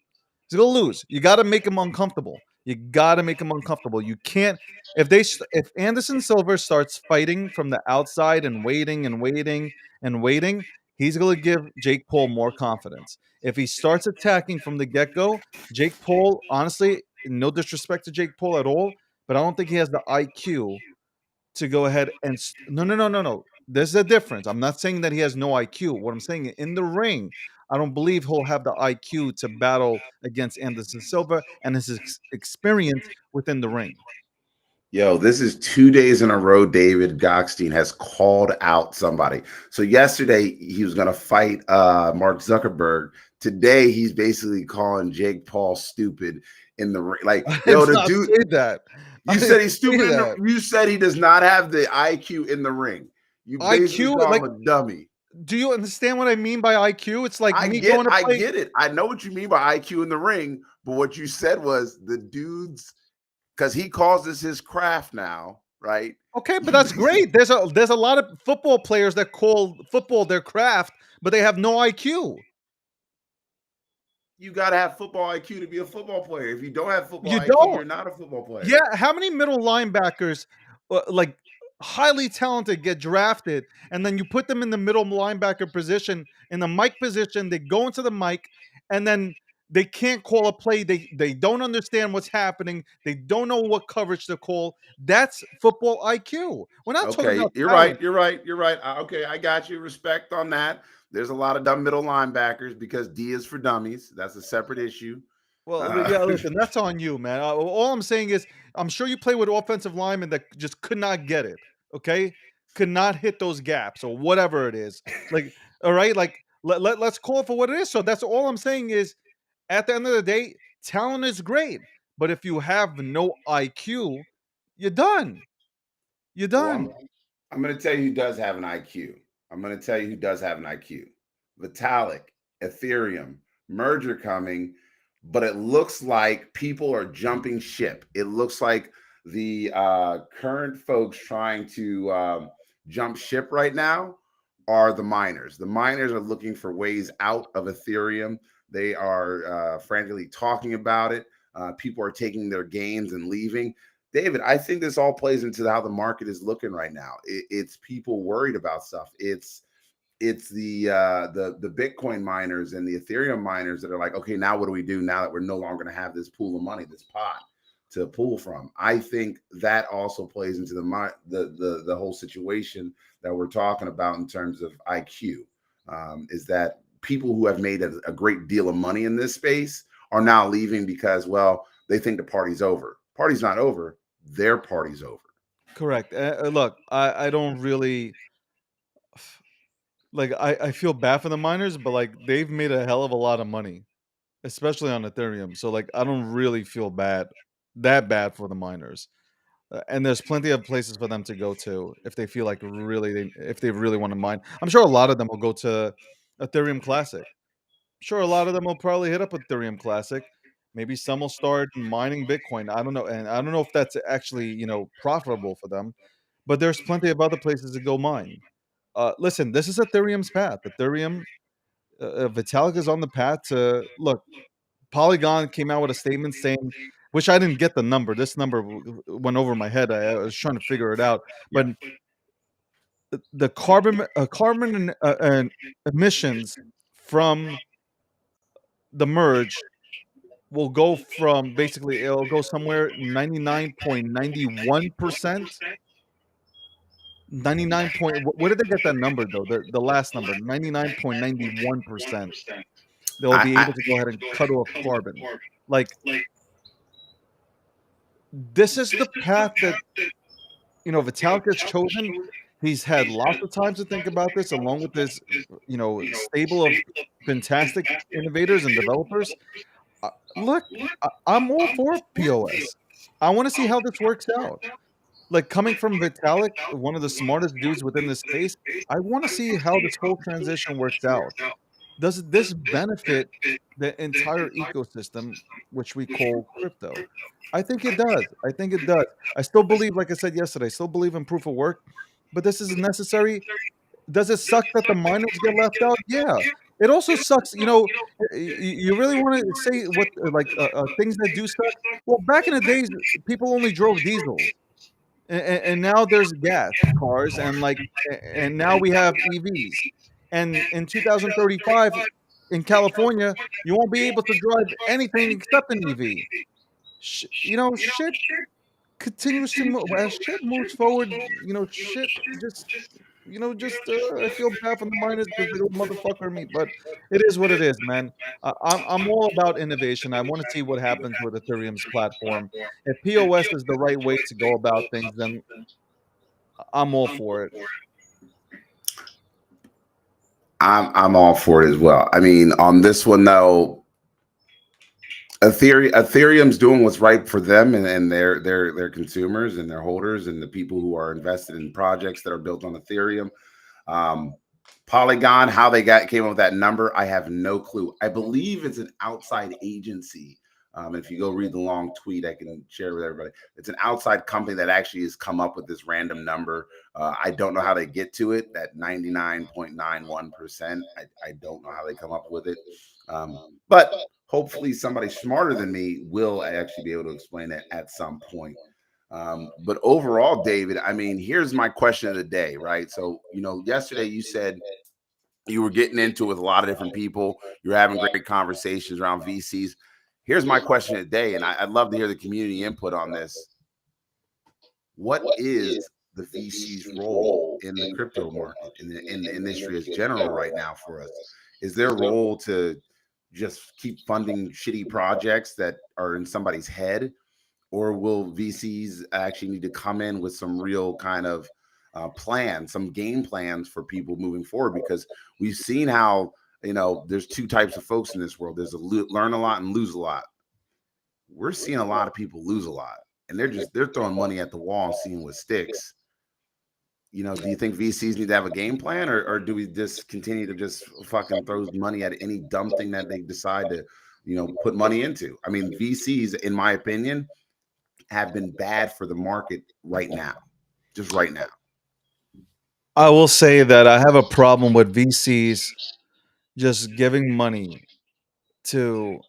He's gonna lose. You got to make him uncomfortable. You got to make him uncomfortable. You can't. If Anderson Silva starts fighting from the outside and waiting and waiting and waiting, he's going to give Jake Paul more confidence. If he starts attacking from the get go, Jake Paul, honestly, no disrespect to Jake Paul at all, but I don't think he has the IQ to go ahead and no, no, no, no, no. There's a difference. I'm not saying that he has no IQ. What I'm saying, in the ring, I don't believe he'll have the IQ to battle against Anderson Silva and his experience within the ring. Yo, this is 2 days in a row David Gokhshtein has called out somebody. So yesterday he was going to fight Mark Zuckerberg. Today he's basically calling Jake Paul stupid in the ring. Like, I yo, did the not dude, say that. you said he's stupid. You said he does not have the IQ in the ring. You basically IQ, call like, him a dummy. do you understand what I mean by IQ? It's like I me get, going to I play. get it. I know what you mean by IQ in the ring, but what you said was the dude's, because he calls this his craft now, right? Okay, but that's great. There's a lot of football players that call football their craft, but they have no IQ. You got to have football IQ to be a football player. If you don't have football You IQ, don't. you're not a football player. Yeah, how many middle linebackers, like highly talented, get drafted, and then you put them in the middle linebacker position, in the mic position, they go into the mic, and then they can't call a play. They don't understand what's happening. They don't know what coverage to call. That's football IQ. We're not talking Okay, about you're right. talent. You're right. You're right. Okay, I got you. Respect on that. There's a lot of dumb middle linebackers because D is for dummies. That's a separate issue. Well, yeah, listen, that's on you, man. All I'm saying is, I'm sure you play with offensive linemen that just could not get it. Okay, could not hit those gaps or whatever it is. Like, all right, like let's call it for what it is. So that's all I'm saying is, at the end of the day, talent is great, but if you have no IQ, you're done. You're Well, done. I'm going to tell you who does have an IQ. I'm going to tell you who does have an IQ. Vitalik, Ethereum, merger coming, but it looks like people are jumping ship. It looks like the current folks trying to jump ship right now are the miners. The miners are looking for ways out of Ethereum. They are frantically talking about it. People are taking their gains and leaving. David, I think this all plays into how the market is looking right now. It's people worried about stuff. It's the Bitcoin miners and the Ethereum miners that are like, okay, now what do we do now that we're no longer going to have this pool of money, this pot to pull from? I think that also plays into the whole situation that we're talking about in terms of IQ. Is that people who have made a great deal of money in this space are now leaving because, well, they think the party's over. Party's not over. Their party's over. Correct. Look, I don't really like. I feel bad for the miners, but like they've made a hell of a lot of money, especially on Ethereum. So like I don't really feel that bad for the miners. And there's plenty of places for them to go to if they feel like if they really want to mine. I'm sure a lot of them will go to Ethereum Classic. Sure, a lot of them will probably hit up Ethereum Classic. Maybe some will start mining Bitcoin. I don't know, and I don't know if that's actually profitable for them. But there's plenty of other places to go mine. Listen, this is Ethereum's path. Ethereum, Vitalik is on the path to look. Polygon came out with a statement saying, which I didn't get the number. This number went over my head. I was trying to figure it out, but the carbon and emissions from the merge will go from basically it'll go somewhere 99.91%. 99 point. Where did they get that number though? The last number, 99.91%. They'll be I able to go ahead and cut off carbon. Like, this is the path that Vitalik has chosen. He's had lots of time to think about this, along with this, stable of fantastic innovators and developers. Look, I'm all for POS. I want to see how this works out. Like, coming from Vitalik, one of the smartest dudes within this space, I want to see how this whole transition works out. Does this benefit the entire ecosystem, which we call crypto? I think it does. I think it does. I still believe, like I said yesterday, I still believe in proof of work, but this is necessary. Does it suck that the miners get left out? Yeah. It also sucks, you really want to say what, things that do suck? Well, back in the days, people only drove diesels, and now there's gas cars, and now we have EVs. And in 2035 in California, you won't be able to drive anything except an EV. Shit continues to move as shit moves forward. Shit just I feel bad for the miners because they go motherfucker me, but it is what it is, man. I'm all about innovation. I want to see what happens with Ethereum's platform. If POS is the right way to go about things, then I'm all for it. I'm all for it as well. I mean, on this one though, Ethereum's doing what's right for them and their consumers and their holders and the people who are invested in projects that are built on Ethereum. Polygon, how they came up with that number, I have no clue. I believe it's an outside agency. If you go read the long tweet, I can share with everybody. It's an outside company that actually has come up with this random number. I don't know how they get to it, that 99.91%. I don't know how they come up with it. But hopefully somebody smarter than me will actually be able to explain it at some point. But overall, David, I mean, here's my question of the day, right? So, yesterday you said you were getting into it with a lot of different people. You're having great conversations around VCs. Here's my question of the day, and I'd love to hear the community input on this. What is the VC's role in the crypto market, in the industry as general right now for us? Is their role to just keep funding shitty projects that are in somebody's head? Or will VCs actually need to come in with some real kind of plan, some game plans for people moving forward? Because we've seen how, there's two types of folks in this world. There's learn a lot and lose a lot. We're seeing a lot of people lose a lot, and they're throwing money at the wall and seeing what sticks. Do you think VCs need to have a game plan, or do we just continue to just fucking throw money at any dumb thing that they decide to, put money into? I mean, VCs, in my opinion, have been bad for the market right now, just right now. I will say that I have a problem with VCs just giving money to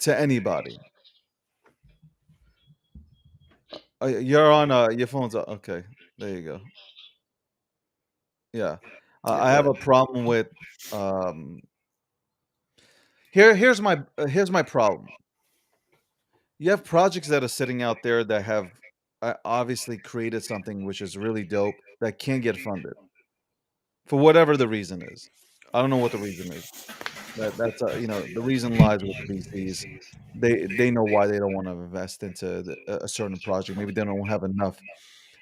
anybody. You're on your phone's okay. There you go. Yeah, Yeah, I go have a ahead. problem with um. Here's my problem. You have projects that are sitting out there that have obviously created something which is really dope that can't get funded for whatever the reason is. I don't know what the reason is. That's the reason lies with the VCs. They know why they don't want to invest into a certain project. Maybe they don't have enough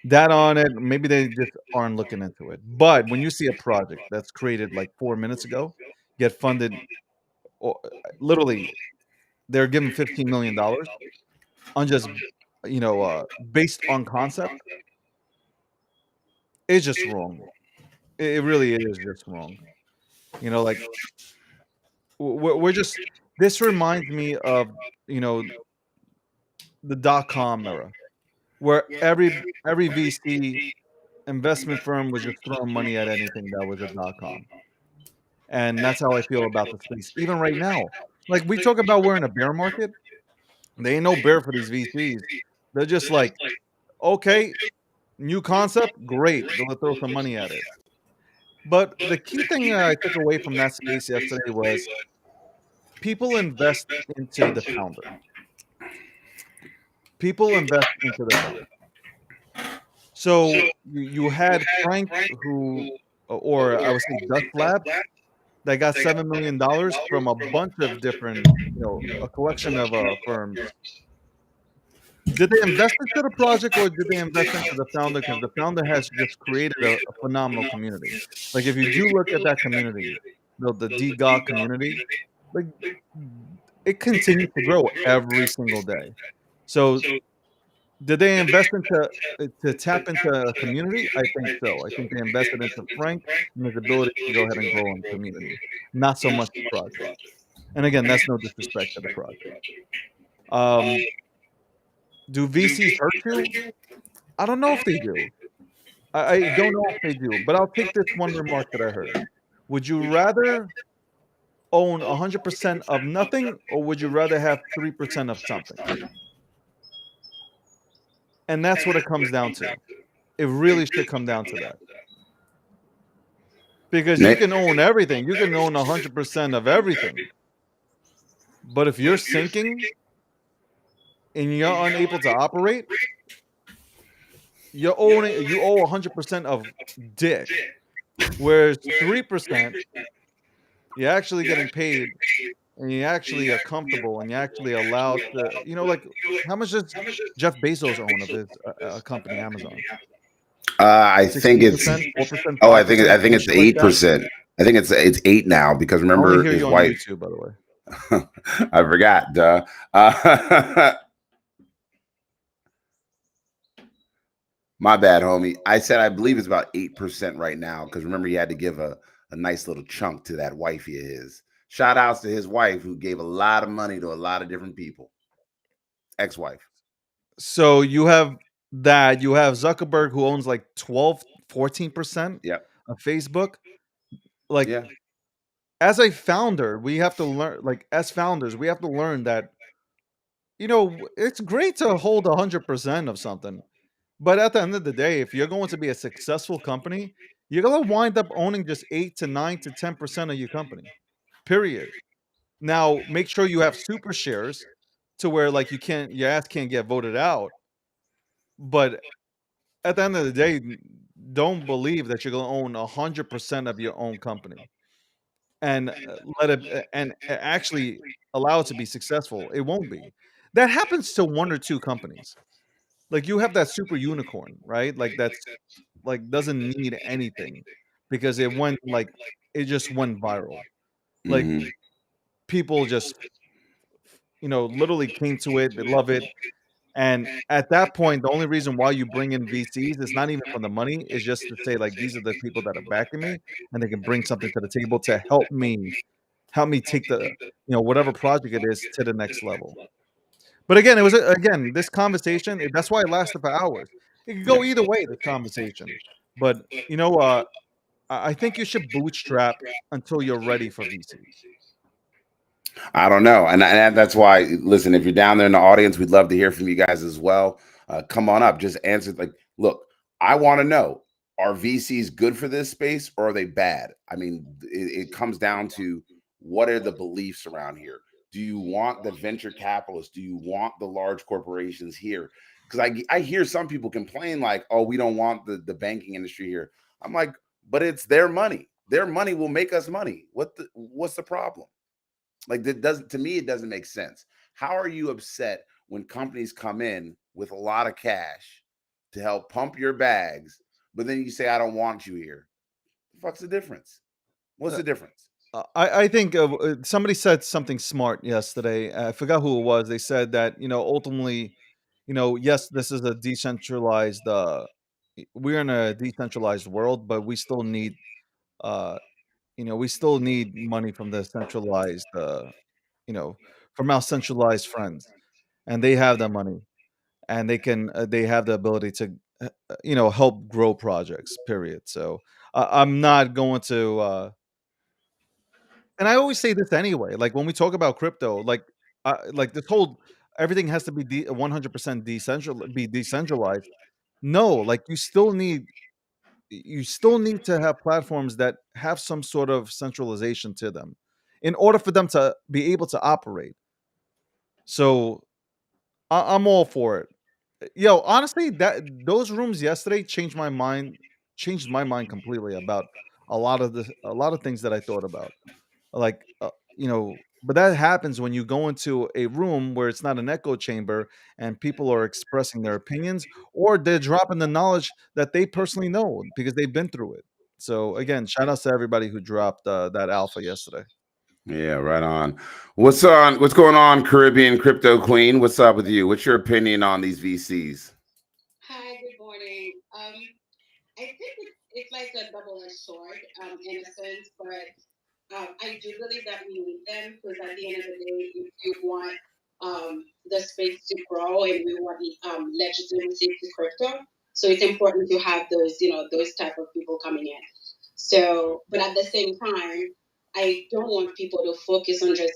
that on it. Maybe they just aren't looking into it. But when you see a project that's created like 4 minutes ago get funded, or literally they're given $15 million on just based on concept, it's just wrong. It really is just wrong. Like we're just. This reminds me of you know the dot-com era, where every VC investment firm was just throwing money at anything that was a dot-com, and that's how I feel about the space. Even right now, like we talk about, we're in a bear market. There ain't no bear for these VCs. They're just like, okay, new concept, great. Let's throw some money at it. But the key thing I took away from that space yesterday was people invest into the founder. People invest into the founder. So you had Frank, who, or I would say Dust Labs, that got $7 million from a bunch of different, a collection of firms. Did they invest into the project or did they invest into the founder? Because the founder has just created a phenomenal community. Like if you do look at that community, the DGOG community, like it continues to grow every single day. So did they invest into to tap into a community? I think so. I think they invested into Frank and his ability to go ahead and grow in community, not so much the project. And again, that's no disrespect to the project. Um, do VCs hurt you? I don't know if they do. I don't know if they do, but I'll take this one remark that I heard. Would you rather own 100% of nothing, or would you rather have 3% of something? And that's what it comes down to. It really should come down to that. because you Nick? can own everything. You can own 100% of everything. But if you're sinking and you're unable to operate, you owe 100% of dick. Whereas 3%, you're actually getting paid and you actually are comfortable and you're actually allowed to, like how much does Jeff Bezos own of his company, Amazon? I think it's 16%, 4%, oh, 5%, I think some it's shit like that. 8%. I think it's eight now because I only remember hear his you on wife. YouTube, by the way. I forgot. Duh. My bad, homie. I said I believe it's about 8% right now because remember he had to give a nice little chunk to that wifey of his. Shout outs to his wife who gave a lot of money to a lot of different people. Ex-wife. So you have Zuckerberg who owns like 12, 14% Yep. of Facebook. Like Yeah. as a founder, we have to learn, like as founders, we have to learn that, it's great to hold 100% of something. But at the end of the day, if you're going to be a successful company, you're gonna wind up owning just 8 to 9 to 10% of your company. Period. Now, make sure you have super shares to where like your ass can't get voted out. But at the end of the day, don't believe that you're gonna own 100% of your own company and actually allow it to be successful. It won't be. That happens to one or two companies. Like you have that super unicorn, right? Like that's like doesn't need anything because it just went viral. Like Hmm. people just literally came to it, they love it. And at that point, the only reason why you bring in VCs is not even for the money, is just to say like these are the people that are backing me and they can bring something to the table to help me take the whatever project it is to the next level. But again, again this conversation. That's why it lasted for hours. It could Yeah. go either way. The conversation, but I think you should bootstrap until you're ready for VCs. I don't know, and that's why. Listen, if you're down there in the audience, we'd love to hear from you guys as well. Come on up, just answer. Like, look, I want to know: are VCs good for this space or are they bad? I mean, it comes down to what are the beliefs around here. Do you want the venture capitalists? Do you want the large corporations here? Because I hear some people complain like, oh, we don't want the banking industry here. I'm like, but it's their money. Their money will make us money. What's the problem? Like that doesn't to me it doesn't make sense. How are you upset when companies come in with a lot of cash to help pump your bags, but then you say I don't want you here? The fuck's the difference? What's Uh, the difference? I think somebody said something smart yesterday. I forgot who it was. They said that ultimately, yes, this is a decentralized. We're in a decentralized world, but uh, we still need money from the centralized, you know, from our centralized friends, and they have the money, and they have the ability to, help grow projects. Period. So I'm not going to. And I always say this anyway, like, when we talk about crypto, like, this whole everything has to be 100% decentralized. No, like, you still need to have platforms that have some sort of centralization to them in order for them to be able to operate. So, I'm all for it. Yo, honestly, that those rooms yesterday changed my mind completely about a lot of things that I thought about. Like, but that happens when you go into a room where it's not an echo chamber and people are expressing their opinions, or they're dropping the knowledge that they personally know because they've been through it. So again, shout outs to everybody who dropped that alpha yesterday. Yeah, right on. What's on? What's going on, Caribbean crypto queen? What's up with you? What's your opinion on these VCs? Hi, good morning. I think it's like a double-edged sword, in a sense, but I do believe that we need them because at the end of the day, if you want the space to grow and we want legitimacy to crypto, so it's important to have those, those type of people coming in. So, but at the same time, I don't want people to focus on just,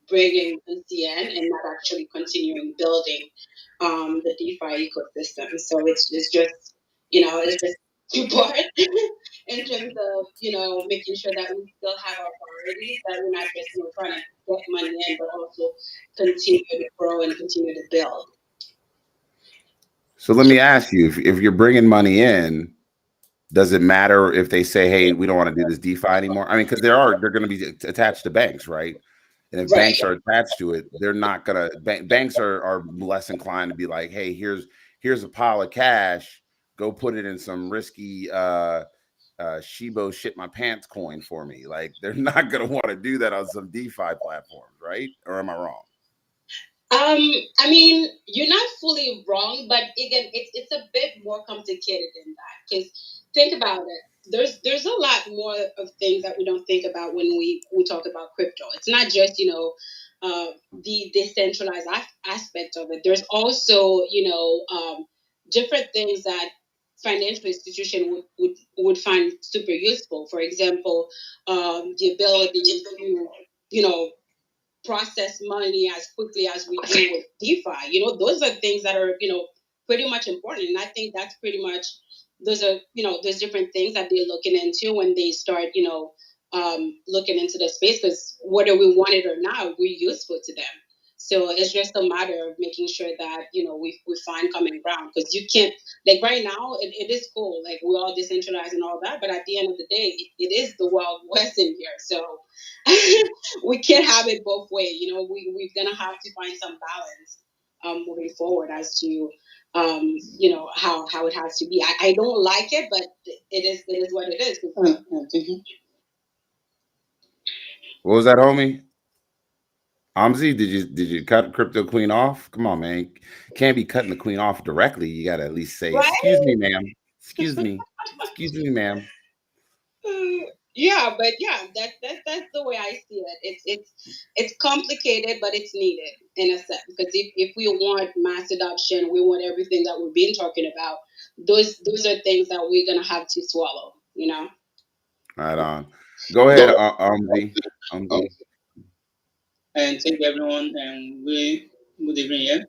bringing ECN and not actually continuing building the DeFi ecosystem. So it's just, it's just part in terms of making sure that we still have our priorities, that we're not just trying to get money in, but also continue to grow and continue to build. So let me ask you, if you're bringing money in, does it matter if they say, "Hey, we don't want to do this DeFi anymore"? I mean, because they're going to be attached to banks, right? And if Right. banks are attached to it, they're not gonna. Banks are less inclined to be like, "Hey, here's a pile of cash. Go put it in some risky Shibo shit my pants coin for me." Like they're not gonna want to do that on some DeFi platforms, right? Or am I wrong? I mean, you're not fully wrong, but again, it's a bit more complicated than that. Because think about it, there's a lot more of things that we don't think about when we talk about crypto. It's not just the decentralized aspect of it. There's also different things that financial institution would find super useful. For example, the ability to you know process money as quickly as we do with DeFi. Those are things that are, pretty much important. And I think that's pretty much those are, there's different things that they're looking into when they start, looking into the space because whether we want it or not, we're useful to them. So it's just a matter of making sure that, we find common ground because you can't, like right now, it is cool. Like we're all decentralized and all that. But at the end of the day, it is the Wild West in here. So we can't have it both ways. We're gonna have to find some balance moving forward as to how it has to be. I don't like it, but it is what it is. What was that, homie? Amzi, did you cut Crypto Queen off? Come on, man. Can't be cutting the queen off directly. You gotta at least say, Right? "Excuse me, ma'am. Excuse me. Excuse me, ma'am." Yeah, but yeah, that's the way I see it. It's complicated, but it's needed in a sense because if we want mass adoption, we want everything that we've been talking about. Those are things that we're gonna have to swallow. Right on. Go ahead, Amzi. Amzi. And thank you everyone and good evening here.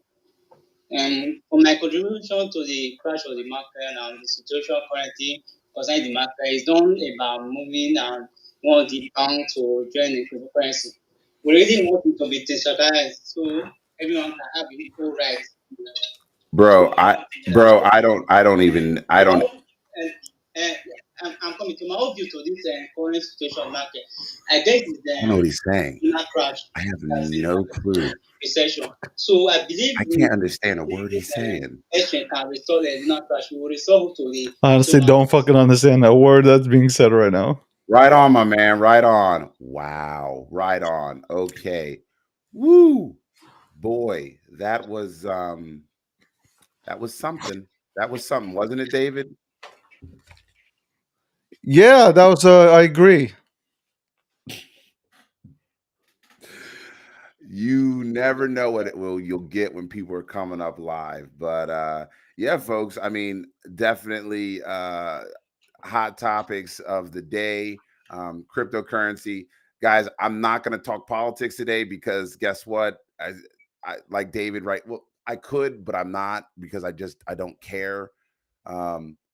And for my contribution to the crash of the market and the situation currently concerning the market is done about moving and one of the bank to join the cryptocurrency. We really want it to be decentralized so everyone can have equal rights. Bro, I don't And, and I'm coming to my own view to this current situation of the market. I guess it's I don't know the what he's saying. crash I have that's no clue. recession. So I believe I can't understand a word he's saying. exchange can restore the not crash. We will restore to the Honestly, don't fucking understand a word that's being said right now. Right on, my man. Right on. Wow. Right on. Okay. Woo. Boy, that was something. That was something, wasn't it, David? Yeah, that was. I agree. You never know what you'll get when people are coming up live. But yeah, folks, I mean, definitely hot topics of the day, cryptocurrency. Guys, I'm not going to talk politics today because guess what? I like David, right? Well, I could, but I'm not because I don't care.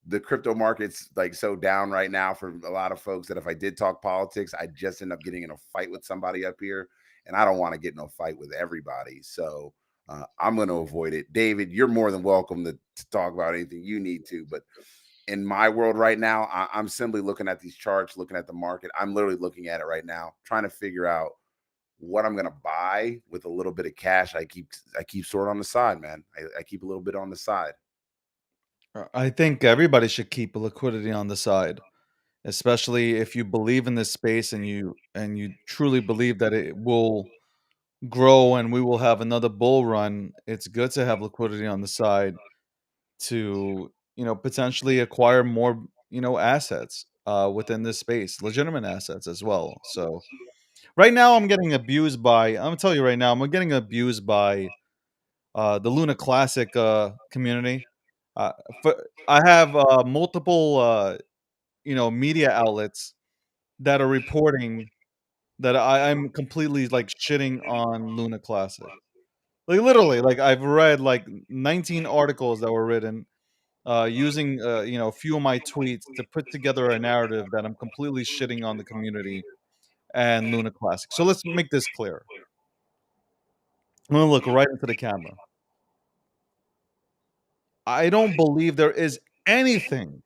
The crypto market's like so down right now for a lot of folks that if I did talk politics, I'd just end up getting in a fight with somebody up here, and I don't want to get in a fight with everybody. So I'm going to avoid it. David, you're more than welcome to talk about anything you need to, but in my world right now, I'm simply looking at these charts, looking at the market. I'm literally looking at it right now, trying to figure out what I'm gonna buy with a little bit of cash. I keep sort on the side, man. I keep a little bit on the side. I think everybody should keep a liquidity on the side, especially if you believe in this space and you truly believe that it will grow and we will have another bull run. It's good to have liquidity on the side to potentially acquire more assets within this space, legitimate assets as well. So right now I'm getting abused by, I'm gonna tell you right now, I'm getting abused by the Luna Classic community. uh, I have multiple media outlets that are reporting that I'm completely like shitting on Luna Classic. Like literally, like I've read like 19 articles that were written using a few of my tweets to put together a narrative that I'm completely shitting on the community and Luna Classic. So let's make this clear. I'm gonna look right into the camera. I don't believe there is anything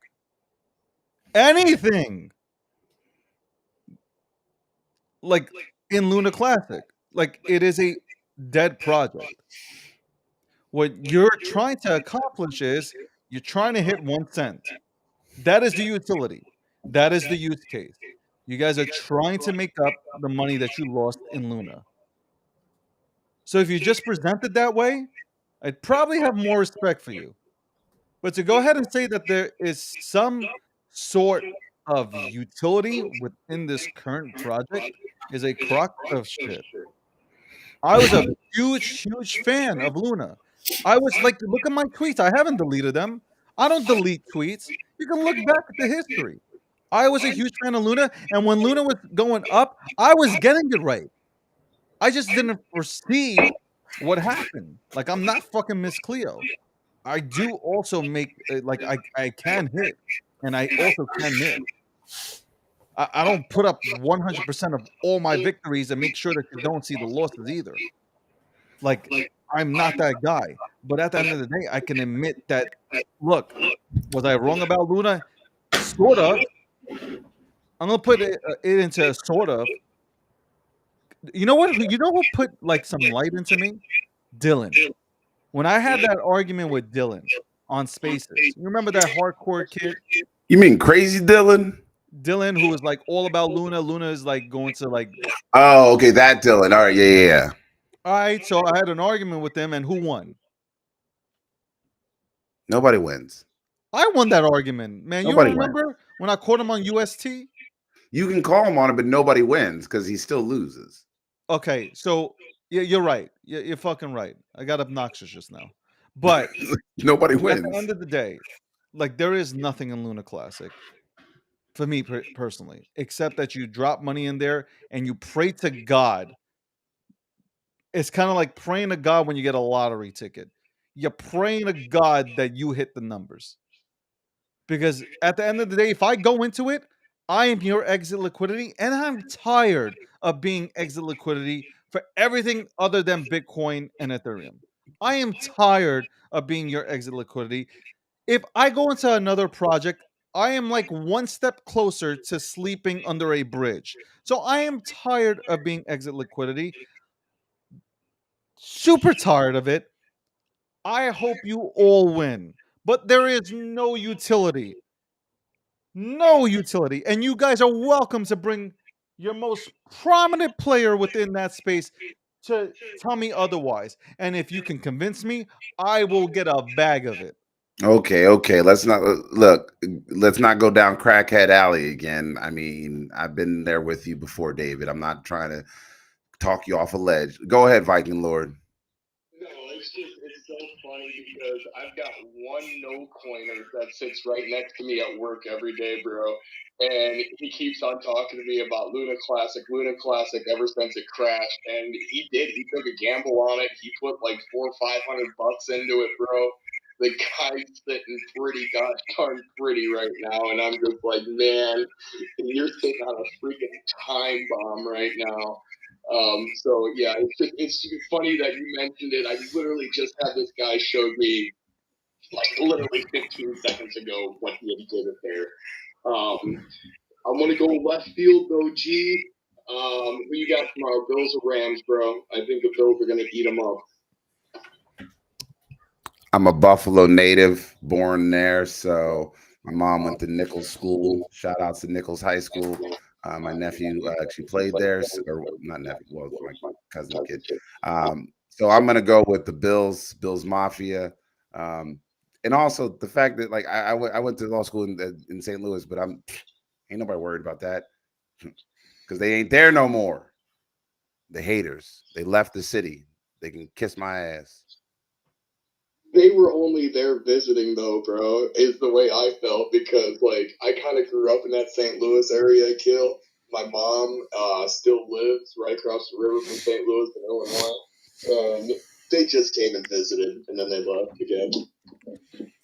like in Luna Classic. Like it is a dead project. What you're trying to accomplish is you're trying to hit 1 cent. That is the utility. That is the use case. You guys are trying to make up the money that you lost in Luna. So if you just present it that way, I'd probably have more respect for you. But to go ahead and say that there is some sort of utility within this current project is a crock of shit. I was a huge fan of Luna. I was like, look at my tweets. I haven't deleted them. I don't delete tweets. You can look back at the history. I was a huge fan of Luna, and when Luna was going up, I was getting it right. I just didn't foresee what happened. Like I'm not fucking Miss Cleo. I do also make like I can hit, and I also can miss. I don't put up 100% of all my victories and make sure that you don't see the losses either. Like I'm not that guy. But at the end of the day, I can admit that. Look, was I wrong about Luna? Sort of. I'm gonna put it into a sort of. You know what? You know who put like some light into me? Dylan. When I had that argument with Dylan on Spaces, you remember that hardcore kid? You mean Crazy Dylan? Dylan, who was like all about Luna. Luna is like going to like. Oh, okay, that Dylan. All right, yeah. All right, so I had an argument with him, and who won? Nobody wins. I won that argument, man. You Nobody don't wins. remember when I caught him on UST? You can call him on it, but nobody wins because he still loses. Okay, so you're right. You're fucking right. I got obnoxious just now, but Nobody at the wins. end of the day, like there is nothing in Luna Classic for me personally, except that you drop money in there and you pray to God. It's kind of like praying to God when you get a lottery ticket. You're praying to God that you hit the numbers. Because at the end of the day, if I go into it, I am your exit liquidity, and I'm tired of being exit liquidity for everything other than Bitcoin and Ethereum. I am tired of being your exit liquidity. If I go into another project, I am like one step closer to sleeping under a bridge. So I am tired of being exit liquidity. Super tired of it. I hope you all win. But there is no utility. No utility. And you guys are welcome to bring your most prominent player within that space to tell me otherwise. And if you can convince me, I will get a bag of it. Okay. Let's not look. Let's not go down crackhead alley again. I mean, I've been there with you before, David. I'm not trying to talk you off a ledge. Go ahead, Viking Lord. No, it's so funny because I've got one no coiner that sits right next to me at work every day, bro. And he keeps on talking to me about Luna Classic ever since it crashed. And he did. He took a gamble on it. He put like $400-500 into it, bro. The guy's sitting pretty gosh darn pretty right now, and I'm just like, man, you're sitting on a freaking time bomb right now. So yeah, it's funny that you mentioned it. I literally just had this guy showed me like literally 15 seconds ago what he had did it there. I'm gonna go left field though, G. Who you got tomorrow? Bills or Rams, bro? I think the Bills are gonna eat them up. I'm a Buffalo native, born there. So my mom went to Nichols School. Shout out to Nichols High School. My nephew actually played there, or not nephew, well, my cousin kid. So I'm gonna go with the Bills Mafia, and also the fact that like I went to law school in St. Louis, but ain't nobody worried about that because they ain't there no more. The haters, they left the city. They can kiss my ass. They were only there visiting though, bro, is the way I felt because like I kind of grew up in that St. Louis area, Akil. My mom still lives right across the river from St. Louis in Illinois. And they just came and visited and then they left again.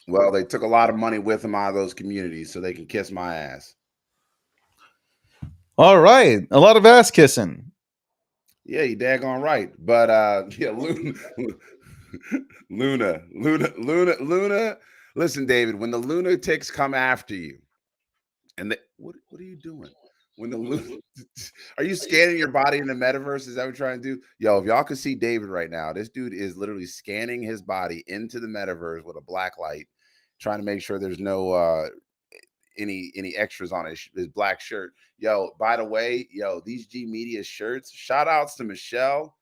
Well, they took a lot of money with them out of those communities, so they can kiss my ass. All right, a lot of ass kissing. Yeah, you daggone right. But yeah, Luna. Listen, David, when the lunatics come after you, and what are you doing? When the are you scanning your body in the metaverse? Is that what you're trying to do? Yo, if y'all could see David right now, this dude is literally scanning his body into the metaverse with a black light, trying to make sure there's no any extras on his black shirt. Yo, by the way, yo, these G Media shirts, shout outs to Michelle.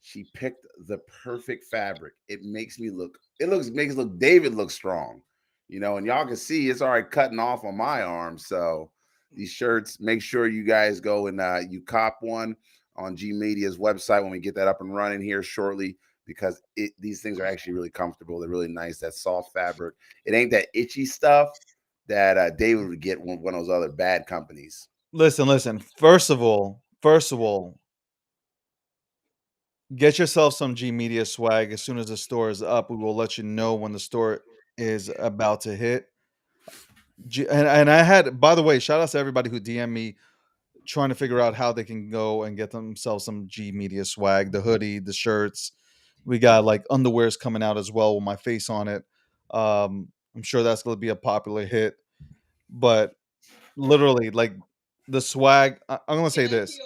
She picked the perfect fabric. It makes me look, makes look David look strong, and y'all can see it's already cutting off on my arm. So these shirts, make sure you guys go and you cop one on G Media's website when we get that up and running here shortly, because these things are actually really comfortable. They're really nice. That soft fabric. It ain't that itchy stuff that David would get one of those other bad companies. Listen. First of all, get yourself some G Media swag. As soon as the store is up, we will let you know when the store is about to hit. And I had, by the way, shout out to everybody who DM me trying to figure out how they can go and get themselves some G Media swag, the hoodie, the shirts. We got like underwears coming out as well with my face on it. I'm sure that's going to be a popular hit. But literally, like the swag, I'm going to say this.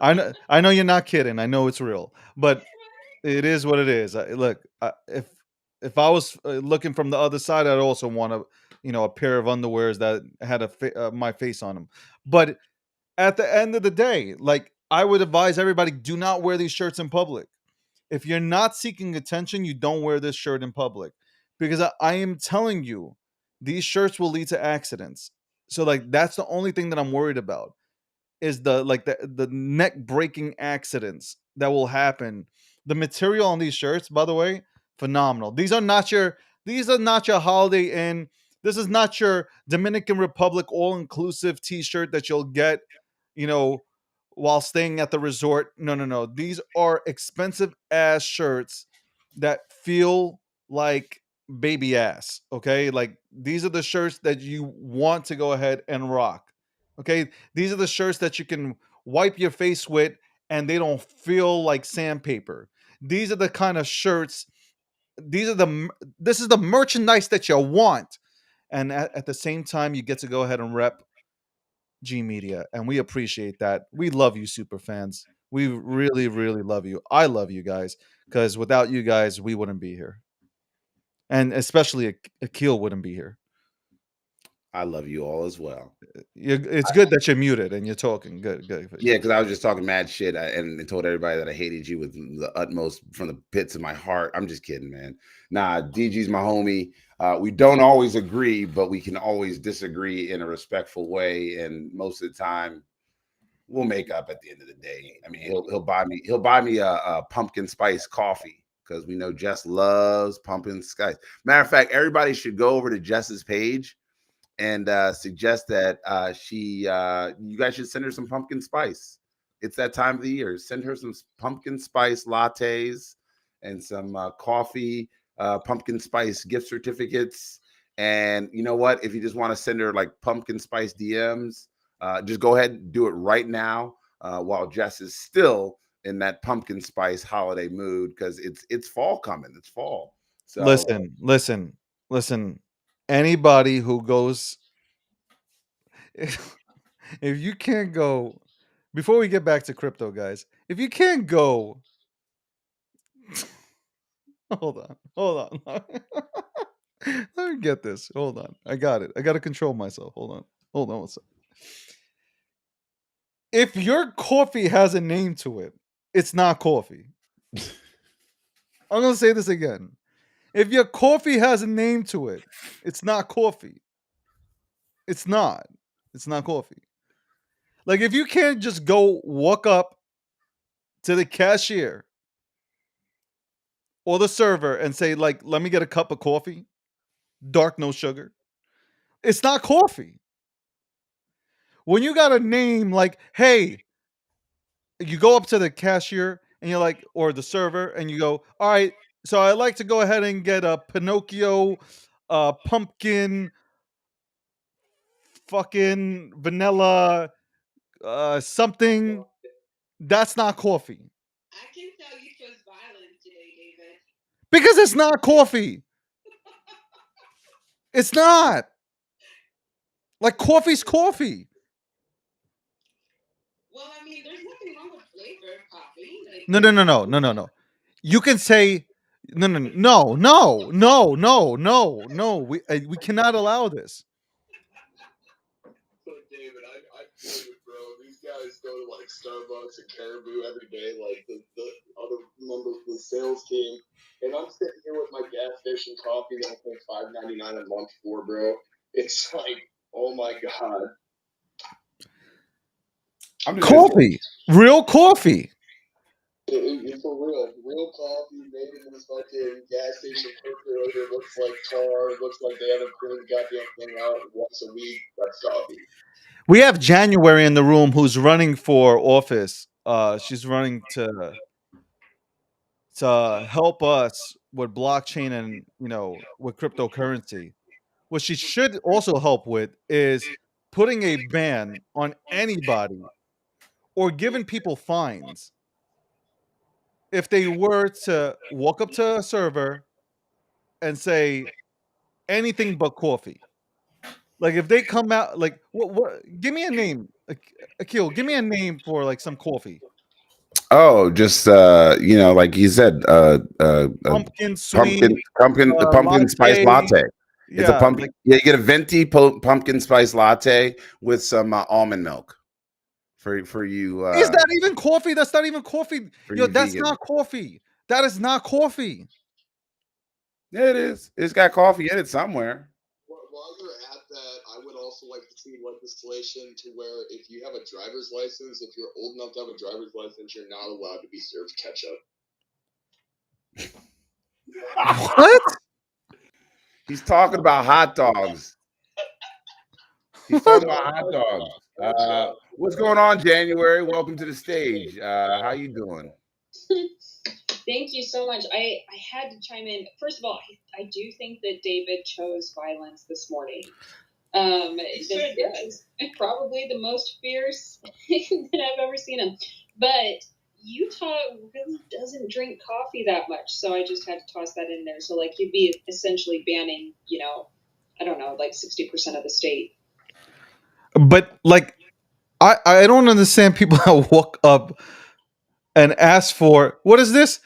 I know you're not kidding. I know it's real, but it is what it is. Look, if I was looking from the other side, I'd also want a pair of underwears that had my face on them. But at the end of the day, like I would advise everybody, do not wear these shirts in public. If you're not seeking attention, you don't wear this shirt in public, because I am telling you, these shirts will lead to accidents. So like that's the only thing that I'm worried about, is the neck breaking accidents that will happen. The material on these shirts, by the way, phenomenal. These are not your Holiday Inn. This is not your Dominican Republic all inclusive T-shirt that you'll get, you know, while staying at the resort. No, no, no. These are expensive ass shirts that feel like baby ass. Okay, like these are the shirts that you want to go ahead and rock. Okay, these are the shirts that you can wipe your face with and they don't feel like sandpaper. These are the kind of shirts, this is the merchandise that you want. And at the same time, you get to go ahead and rep G Media. And we appreciate that. We love you, super fans. We really, really love you. I love you guys, because without you guys, we wouldn't be here. And especially Akil wouldn't be here. I love you all as well. It's good that you're muted and you're talking. Good, good. Yeah, because I was just talking mad shit and told everybody that I hated you with the utmost from the pits of my heart. I'm just kidding, man. Nah, DG's my homie. We don't always agree, but we can always disagree in a respectful way. And most of the time, we'll make up at the end of the day. I mean, he'll buy me a pumpkin spice coffee, because we know Jess loves pumpkin spice. Matter of fact, everybody should go over to Jess's page and suggest that you guys should send her some pumpkin spice. It's that time of the year. Send her some pumpkin spice lattes and some coffee, pumpkin spice gift certificates. And you know what? If you just want to send her like pumpkin spice DMs, just go ahead and do it right now while Jess is still in that pumpkin spice holiday mood, because it's fall coming. It's fall. So Listen. Anybody who goes, if you can't go, before we get back to crypto, guys, if you can't go, hold on. Let me get this. Hold on. I got it. I got to control myself. Hold on one second. If your coffee has a name to it, it's not coffee. I'm going to say this again. If your coffee has a name to it, it's not coffee. It's not. It's not coffee. Like if you can't just go walk up to the cashier or the server and say, like, let me get a cup of coffee, dark, no sugar, it's not coffee. When you got a name like, hey, you go up to the cashier and you're like, or the server, and you go, all right, So I like to go ahead and get a Pinocchio, pumpkin, fucking vanilla, something. That's not coffee I can tell you chose violence today, David. because it's not coffee. It's not like coffee's coffee. Well, I mean, there's nothing wrong with flavored coffee. Like, No. You can say no. We cannot allow this. So David, I feel you, bro. These guys go to like Starbucks and Caribou every day, like the other members of the sales team. And I'm sitting here with my gas station coffee that I pay $5.99 a month for, bro. It's like, oh my god. I'm just Coffee, real coffee. It's for real coffee made in this fucking gas station refrigerator. Looks like tar. Looks like they haven't cleaned the goddamn thing out once a week. That's coffee. We have January in the room who's running for office. She's running to help us with blockchain and with cryptocurrency. What she should also help with is putting a ban on anybody or giving people fines if they were to walk up to a server and say anything but coffee. Like if they come out like what give me a name. Akil, give me a name for like some coffee. Oh, just like you said, Pumpkin sweet the pumpkin spice latte. latte. It's a Yeah, pumpkin. like Yeah, you get a venti pumpkin spice latte with some almond milk for you is that even coffee? That's not even coffee. for Yo, you that's vegan. not coffee. That is not coffee. Yeah, it is. It's got coffee in it somewhere. While you're at that, I would also like to see legislation to where if you have a driver's license, if you're old enough to have a driver's license, you're not allowed to be served ketchup. What? He's talking about hot dogs. He's talking about hot dogs. What's going on, January? Welcome to the stage. How you doing? Thank you so much. I had to chime in. First of all, I do think that David chose violence this morning. This is probably the most fierce that I've ever seen him. But Utah really doesn't drink coffee that much, so I just had to toss that in there. So like you'd be essentially banning, I don't know, like 60% of the state. But like I don't understand people that walk up and ask for what is this?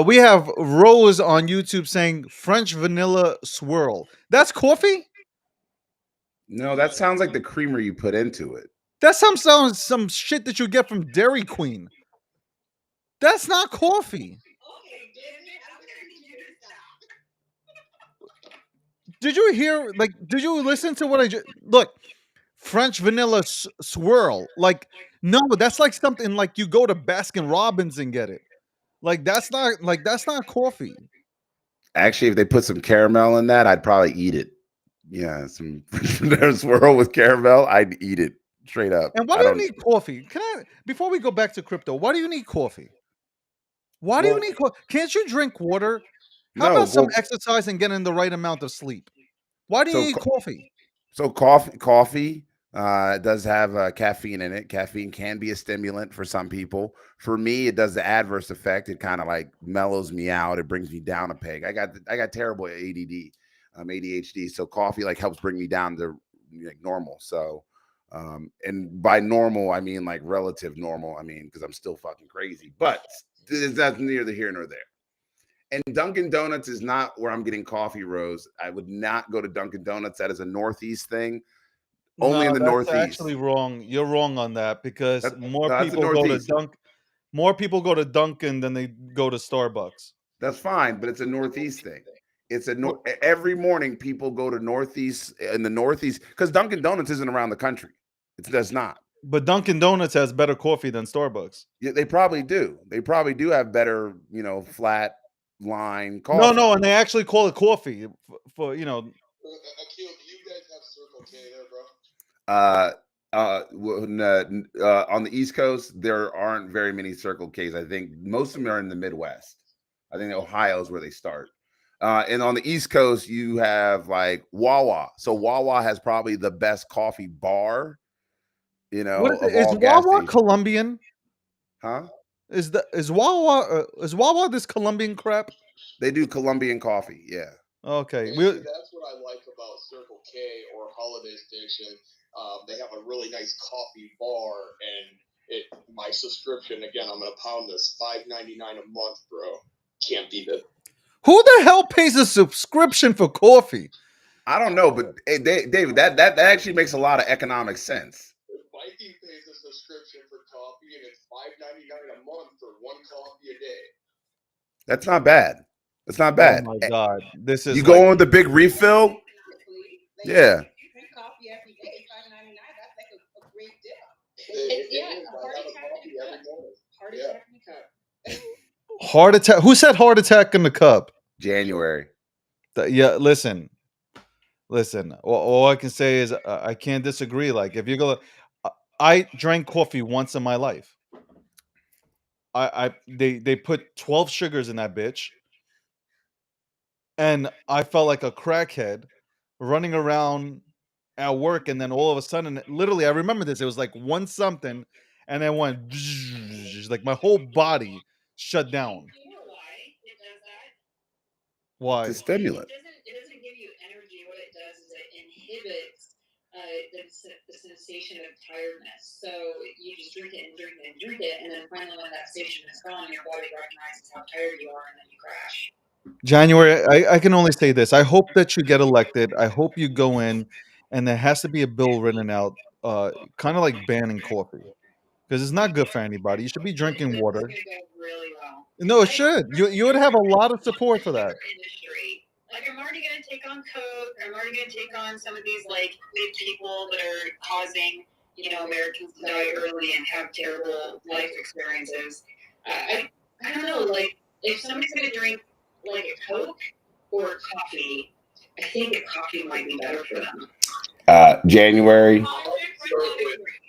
We have Rose on YouTube saying French vanilla swirl. That's coffee? No, that sounds like the creamer you put into it. That's some shit that you get from Dairy Queen. That's not coffee. okay, David, I'm gonna need you to stop. Did you hear? Like, did you listen to what I just look? French vanilla swirl. Like, no, that's like something like you go to Baskin Robbins and get it. Like that's not coffee. Actually, if they put some caramel in that, I'd probably eat it. Yeah, some swirl with caramel, I'd eat it straight up. And why I do you don't. need coffee? Can I before we go back to crypto? Why do you need coffee? Why do you Well, need coffee? Can't you drink water? How no. about some Well, exercise and getting the right amount of sleep? Why do you so need coffee? so coffee does have caffeine in it. Caffeine can be a stimulant for some people. For me, it does the adverse effect. It kind of like mellows me out. It brings me down a peg. I got terrible ADD, ADHD. So coffee like helps bring me down to like normal. So and by normal I mean like relative normal. I mean because I'm still fucking crazy, but that's neither here nor there. And Dunkin' Donuts is not where I'm getting coffee, Rose. I would not go to Dunkin' Donuts. That is a Northeast thing. Only in No, the that's Northeast. actually wrong. You're wrong on that because more That's the people go to Northeast. more people go to Dunkin' than they go to Starbucks. That's fine, but it's a Northeast thing. It's Wh- every morning people go to Northeast in the Northeast because Dunkin' Donuts isn't around the country. It does not. But Dunkin' Donuts has better coffee than Starbucks. Yeah, they probably do. They probably do have better, flat line coffee. No, and they actually call it coffee for Akil, do you guys have Circle K there, bro? On the East Coast, there aren't very many Circle Ks. I think most of them are in the Midwest. I think Ohio is where they start. And on the East Coast, you have like Wawa. So Wawa has probably the best coffee bar, What is of it? Is all gas Wawa stations. Colombian? Huh? Is Wawa this Colombian crap? They do Colombian coffee. Yeah. Okay, And see, that's what I like about Circle K or Holiday Station. They have a really nice coffee bar, and my subscription, again, I'm gonna pound this, $5.99 a month, bro. Can't beat it. who the hell pays a subscription for coffee? I don't know, but hey, David, that actually makes a lot of economic sense. Viking pays a subscription for coffee, and it's $5.99 a month for one coffee a day. That's not bad. It's not Oh bad. my god, this is You like go on with the big refill. Yeah. If you drink coffee every day, $5.99. That's like a great deal. Heart attack in the cup. heart attack. Who said heart attack in the cup? January. Yeah, listen. All I can say is I can't disagree. Like if you go, I drank coffee once in my life. They put 12 sugars in that bitch, and I felt like a crackhead running around at work, and then all of a sudden, literally, I remember this. It was like one something, and then went like my whole body shut down. You know why it does that? Why? It's a stimulant. It doesn't give you energy. What it does is it inhibits the sensation of tiredness. So you just drink it and drink it and drink it, and then finally, when that sensation is gone, your body recognizes how tired you are, and then you crash. January, I can only say this. I hope that you get elected. I hope you go in, and there has to be a bill written out, kind of like banning coffee, because it's not good for anybody. You should be drinking water. It's gonna go really well. No, it should. You would have a lot of support for that. Industry. Like, I'm already going to take on Coke. I'm already going to take on some of these, like, big people that are causing, Americans to die early and have terrible life experiences. I don't know, like, if somebody's going to drink, like, a Coke or coffee, I think a coffee might be better for them. January.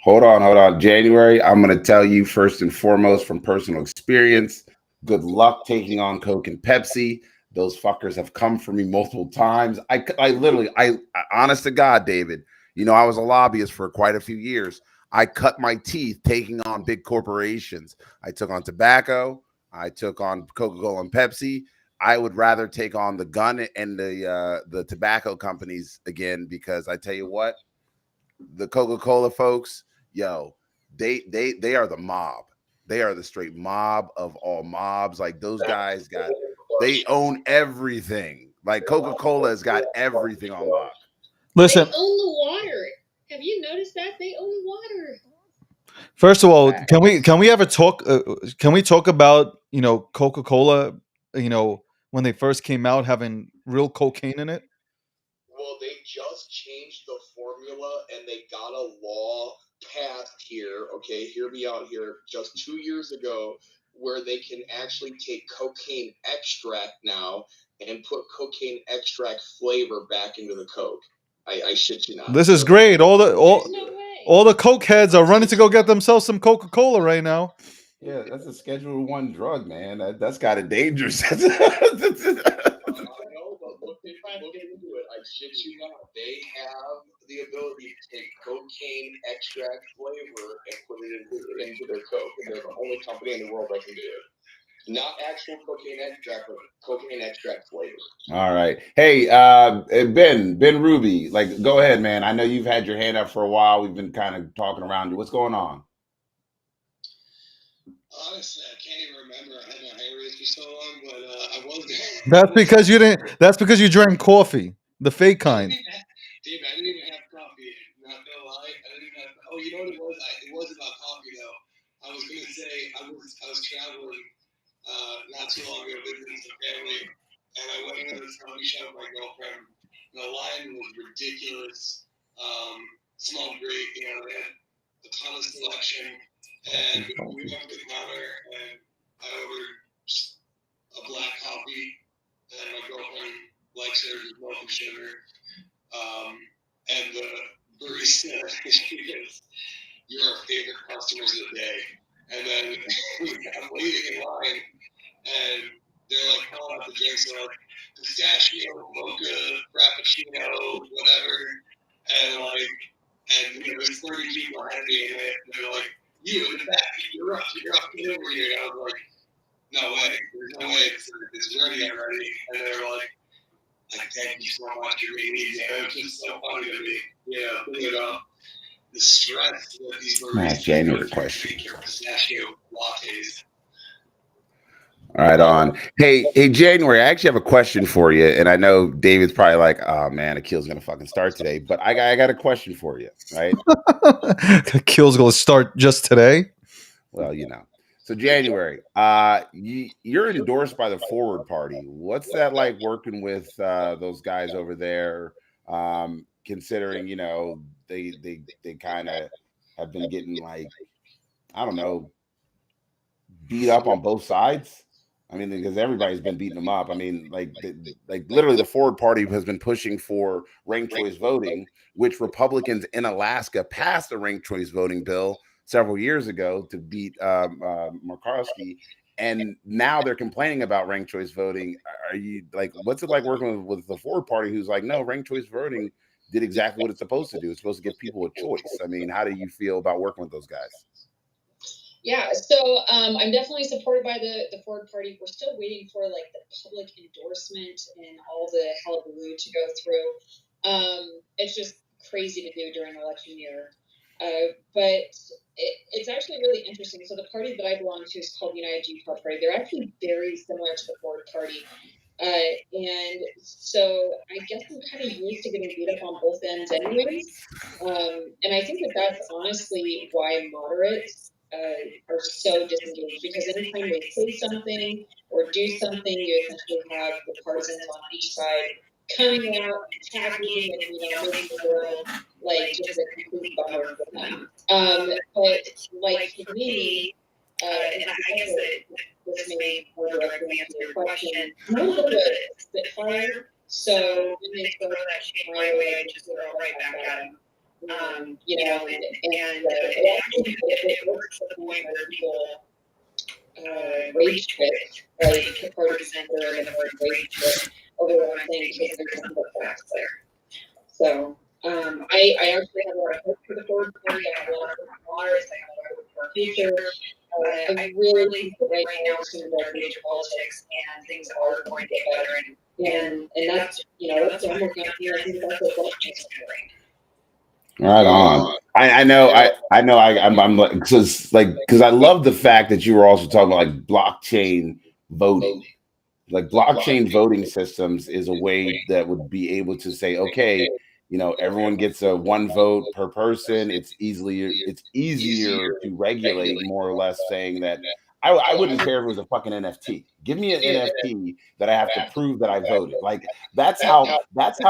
Hold on. January, I'm going to tell you first and foremost from personal experience, good luck taking on Coke and Pepsi. Those fuckers have come for me multiple times. I literally, honest to God, David, I was a lobbyist for quite a few years. I cut my teeth taking on big corporations. I took on tobacco. I took on Coca-Cola and Pepsi. I would rather take on the gun and the tobacco companies again, because I tell you what, the Coca-Cola folks, they are the mob. They are the straight mob of all mobs. Like those guys they own everything. Like Coca-Cola has got everything on lock. Listen, they own the water. Have you noticed that they own water? first of all, can we ever talk? Can we talk about Coca-Cola? When they first came out, having real cocaine in it. Well, they just changed the formula, and they got a law passed here. Okay, hear me out here. Just 2 years ago, where they can actually take cocaine extract now and put cocaine extract flavor back into the Coke. I shit you not. This is great. All the Coke heads are running to go get themselves some Coca-Cola right now. Yeah, that's a Schedule 1 drug, man. That's kind of dangerous. I know, but look into it. I shit you not. They have the ability to take cocaine extract flavor and put it into their Coke, and they're the only company in the world that can do it. Not actual cocaine extract, but cocaine extract flavor. All right. Hey, Ben Ruby, like, go ahead, man. I know you've had your hand up for a while. We've been kind of talking around you. What's going on? Honestly, I can't even remember. I had my hair raised for so long, but I was there. That's because you didn't. That's because you drank coffee, the fake kind. Dude, I didn't even have coffee. Not gonna lie, I didn't even have. Oh, you know what it was? It was about coffee though. I was gonna say I was traveling not too long ago visiting some family, and I went into this coffee shop with my girlfriend. The line was ridiculous. Small break, they had a ton of selection. And we went to the counter, and I ordered a black coffee, and my girlfriend likes hers with milk and sugar. And the barista, she goes, "You're our favorite customers of the day." And then I'm waiting in line, and they're drinks are like pistachio, mocha, frappuccino, whatever, and there's 30 people ahead of me, and they're like, you in the back, you're up, get over here. And I was like, no way, there's no way it's ready already. And they're like, thank you so much for being easy. And it was just so funny to me, think about the stress that these baristas January question. make your pistachio lattes. Right on. Hey, January, I actually have a question for you. And I know David's probably like, oh man, Akil's gonna fucking start today. But I got a question for you, right? Akil's gonna start just today. Well, So January, you're endorsed by the Forward Party. What's that like working with those guys over there? Considering they kind of have been getting I don't know, beat up on both sides. I mean, because everybody's been beating them up. I mean, literally, the Forward Party has been pushing for ranked choice voting, which Republicans in Alaska passed a ranked choice voting bill several years ago to beat Murkowski, and now they're complaining about ranked choice voting. Are you what's it like working with the Forward Party, who's like, no, ranked choice voting did exactly what it's supposed to do. It's supposed to give people a choice. I mean, how do you feel about working with those guys? Yeah, so I'm definitely supported by the Forward Party. We're still waiting for the public endorsement and all the hullabaloo to go through. It's just crazy to do during election year. But it's actually really interesting. So the party that I belong to is called United Utah Party. They're actually very similar to the Forward Party. And so I guess I'm kind of used to getting beat up on both ends anyways. And I think that's honestly why moderates are so disengaged, because anytime they say something or do something, you essentially have the partisans on each side coming out, attacking, and making the world just a complete bummer for them. But for me, and I guess that this may more directly answer your question, I'm a little bit of a spitfire, so when they throw that shit my way, I just throw it right back at them. It works to the point where people rage quit, partisans are going to rage quit over what I'm saying because there's nothing but facts there. So I actually have a lot of hope for the Forward Party. I have a lot of hope for Mars. I have a lot of hope for our future. I really think that right now we're seeing dark age of politics, and things are going to get better. And that's that's what I'm working on here. I think that's what blockchain is doing. Right on. I know. I'm because I love the fact that you were also talking about blockchain voting. Blockchain voting systems is a way that would be able to say, okay, everyone gets a one vote per person. It's easier to regulate, more or less, saying that I wouldn't care if it was a fucking NFT. Give me an NFT that I have to prove that I voted. That's how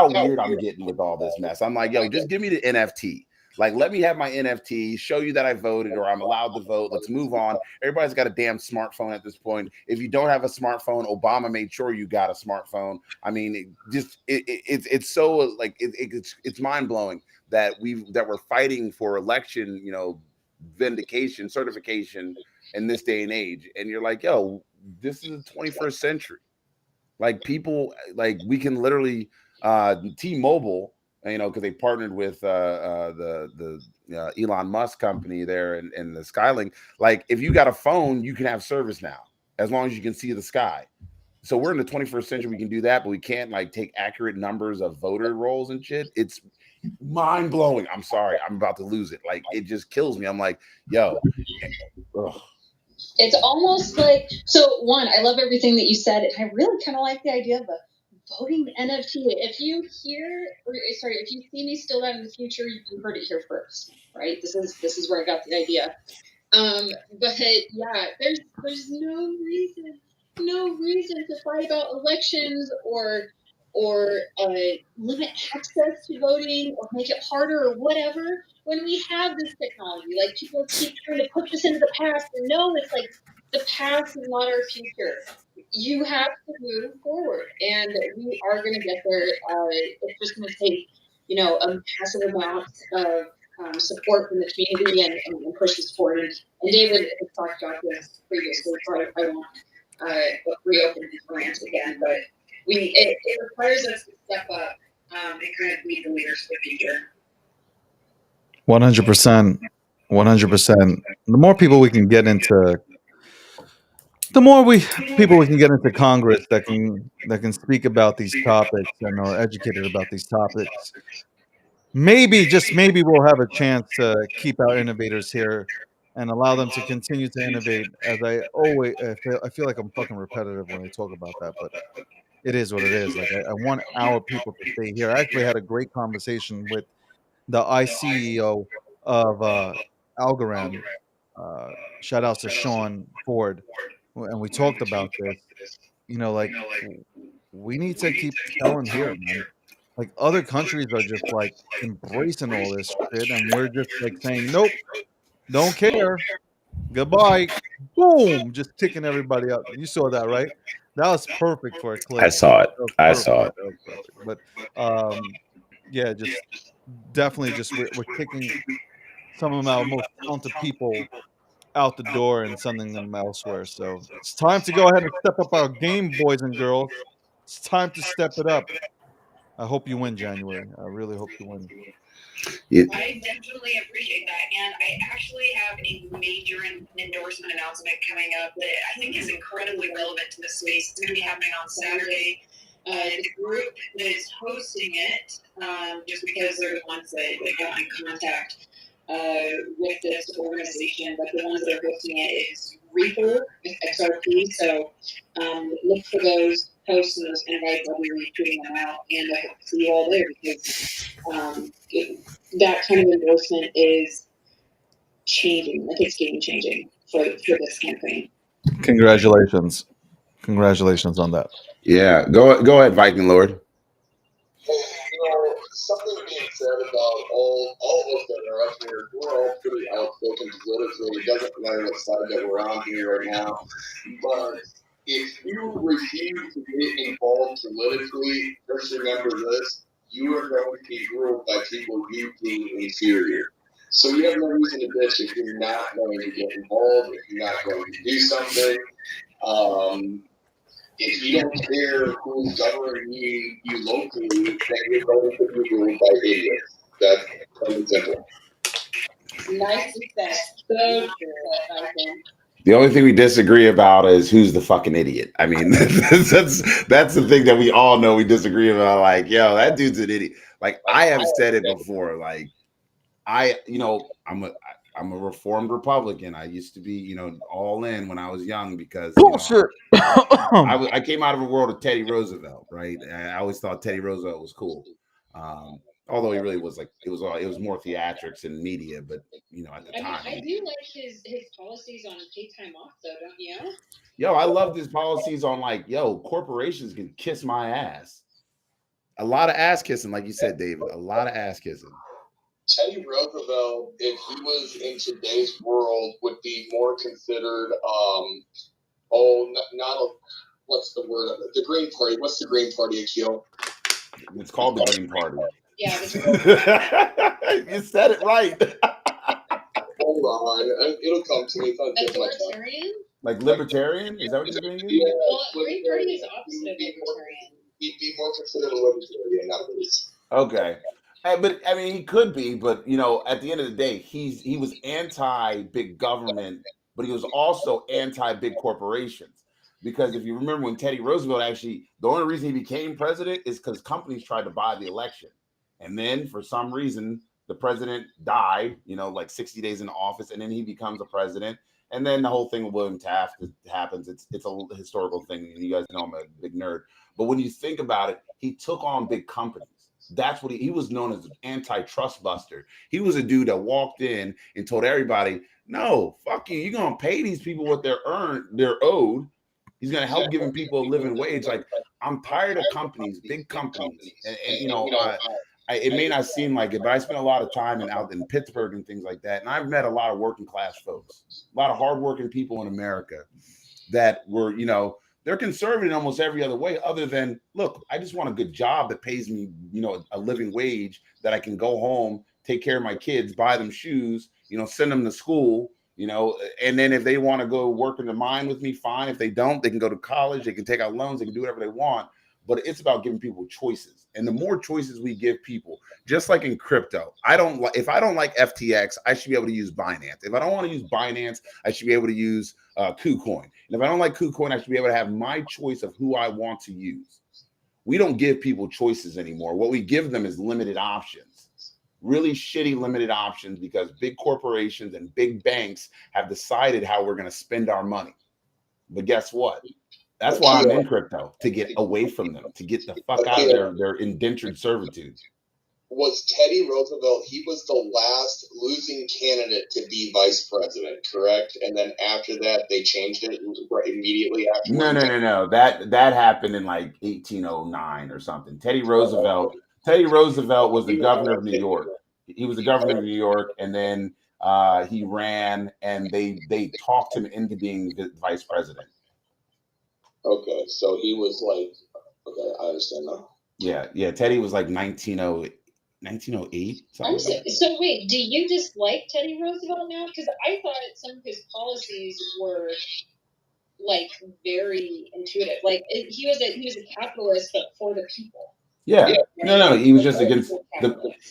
weird I'm getting with all this mess. I'm like, yo, just give me the NFT. Let me have my NFT, show you that I voted or I'm allowed to vote. Let's move on. Everybody's got a damn smartphone at this point. If you don't have a smartphone, Obama made sure you got a smartphone. I mean, it's so it's mind blowing that we're fighting for election, vindication, certification in this day and age. And you're like, yo, this is the 21st century. People, we can literally T-Mobile, because they partnered with the Elon Musk company there and the Skylink. If you got a phone, you can have service now, as long as you can see the sky. So we're in the 21st century. We can do that, but we can't take accurate numbers of voter rolls and shit. It's mind blowing. I'm sorry, I'm about to lose it. It just kills me. I'm like, yo. Ugh. It's almost so one, I love everything that you said, and I really kind of like the idea of a voting NFT. If you see me still out in the future, you heard it here first, right? This is where I got the idea. But yeah, there's no reason to fight about elections or limit access to voting or make it harder or whatever when we have this technology. People keep trying to put this into the past, and no, it's the past is not our future. You have to move forward, and we are going to get there. It's just going to take a massive amount of support from the community and push this forward. And David has talked about this previously, so I won't reopen these grants again. But it requires us to step up and kind of be the leaders of the future. 100%. 100%. The more people we can get into, people we can get into Congress that can speak about these topics and are educated about these topics. Maybe, just maybe, we'll have a chance to keep our innovators here and allow them to continue to innovate. As I feel like I'm fucking repetitive when I talk about that, but it is what it is. Like I want our people to stay here. I actually had a great conversation with the ICEO of Algorand. Uh, Shout outs to Sean Ford, and we talked about this. Like we need to keep selling here, man. Like other countries are just like embracing all this shit, and we're just like saying, nope, don't care, goodbye, boom, just kicking everybody out. You saw that, right? That was perfect for a clip. I saw it. That was I perfect. saw it. That was perfect. But yeah, just definitely, just we're kicking some of our most talented people out the door and sending them elsewhere. So it's time to go ahead and step up our game, boys and girls. It's time to step it up. I hope you win, January. I really hope you win. I definitely appreciate that. And I actually have a major endorsement announcement coming up that I think is incredibly relevant to this space. It's going to be happening on Saturday. The group that is hosting it, just because they're the ones that got in contact with this organization, but the ones that are hosting it is Reaper, XRP. So look for those posts and those invites. I'll be retweeting them out, and I hope to see you all there because that kind of endorsement is changing, like it's game changing for this campaign. Congratulations on that. Yeah, go ahead, Viking Lord. Something being said about all of us that are up here, we're all pretty outspoken politically. It doesn't matter what side that we're on here right now. But if you refuse to get involved politically, just remember this: you are going to be ruled by people you deem inferior. So you have no reason to bitch if you're not going to get involved, if you're not going to do something. If you don't care who's governing you locally, then you're going to be ruled by idiots. That's plain and simple. Nice success. So true, I think. The only thing we disagree about is who's the fucking idiot. I mean, that's the thing that we all know we disagree about. Like, yo, that dude's an idiot. Like, I have said it before. Like, I'm a reformed Republican. I used to be, all in when I was young because I came out of a world of Teddy Roosevelt, right? I always thought Teddy Roosevelt was cool. Although he really was like it was more theatrics and media, but at the time. I do like his policies on paid time off, though, don't you? Yo, I love his policies on corporations can kiss my ass. A lot of ass kissing, like you said, David. A lot of ass kissing. Teddy Roosevelt, if he was in today's world, would be more considered what's the word? The Green Party. What's the Green Party, Akil? It's called the Green Party. Yeah, you said it right. Hold on, it'll come to me. Like libertarian? Like libertarian? Is that what you're saying? Yeah. Well, Green Party is opposite of libertarian. He'd be more considered a libertarian nowadays. Okay. But I mean, he could be, but at the end of the day, he was anti-big government, but he was also anti-big corporations. Because if you remember when Teddy Roosevelt the only reason he became president is because companies tried to buy the election. And then for some reason, the president died, like 60 days in office, and then he becomes a president. And then the whole thing with William Taft happens. It's a historical thing, and you guys know I'm a big nerd. But when you think about it, he took on big companies. That's what he was known as an antitrust buster. He was a dude that walked in and told everybody, no, fuck you. You're going to pay these people what they're owed. He's going to help giving people a living wage. Like, I'm tired of companies, big companies. And it may not seem like it, but I spent a lot of time out in Pittsburgh and things like that. And I've met a lot of working class folks, a lot of hardworking people in America that were, they're conservative in almost every other way other than, look, I just want a good job that pays me, a living wage that I can go home, take care of my kids, buy them shoes, send them to school, You know, and then if they want to go work in the mine with me, fine. If they don't, they can go to college, they can take out loans, they can do whatever they want. But it's about giving people choices. And the more choices we give people, just like in crypto, if I don't like FTX, I should be able to use Binance. If I don't want to use Binance, I should be able to use KuCoin. And if I don't like KuCoin, I should be able to have my choice of who I want to use. We don't give people choices anymore. What we give them is limited options. Really shitty limited options, because big corporations and big banks have decided how we're going to spend our money. But guess what? That's why I'm in crypto, to get away from them, to get the fuck out of their indentured servitude. Was Teddy Roosevelt, he was the last losing candidate to be vice president, correct? And then after that, they changed it immediately afterwards? No. That happened in like 1809 or something. Teddy Roosevelt was the governor of New York. He was the governor of New York, and then he ran, and they talked him into being the vice president. Okay, so he was like, okay, I understand now. Yeah. Teddy was like 1908. So wait, do you dislike Teddy Roosevelt now? Because I thought some of his policies were like very intuitive. Like he was a capitalist, but for the people. Yeah. No. He was just against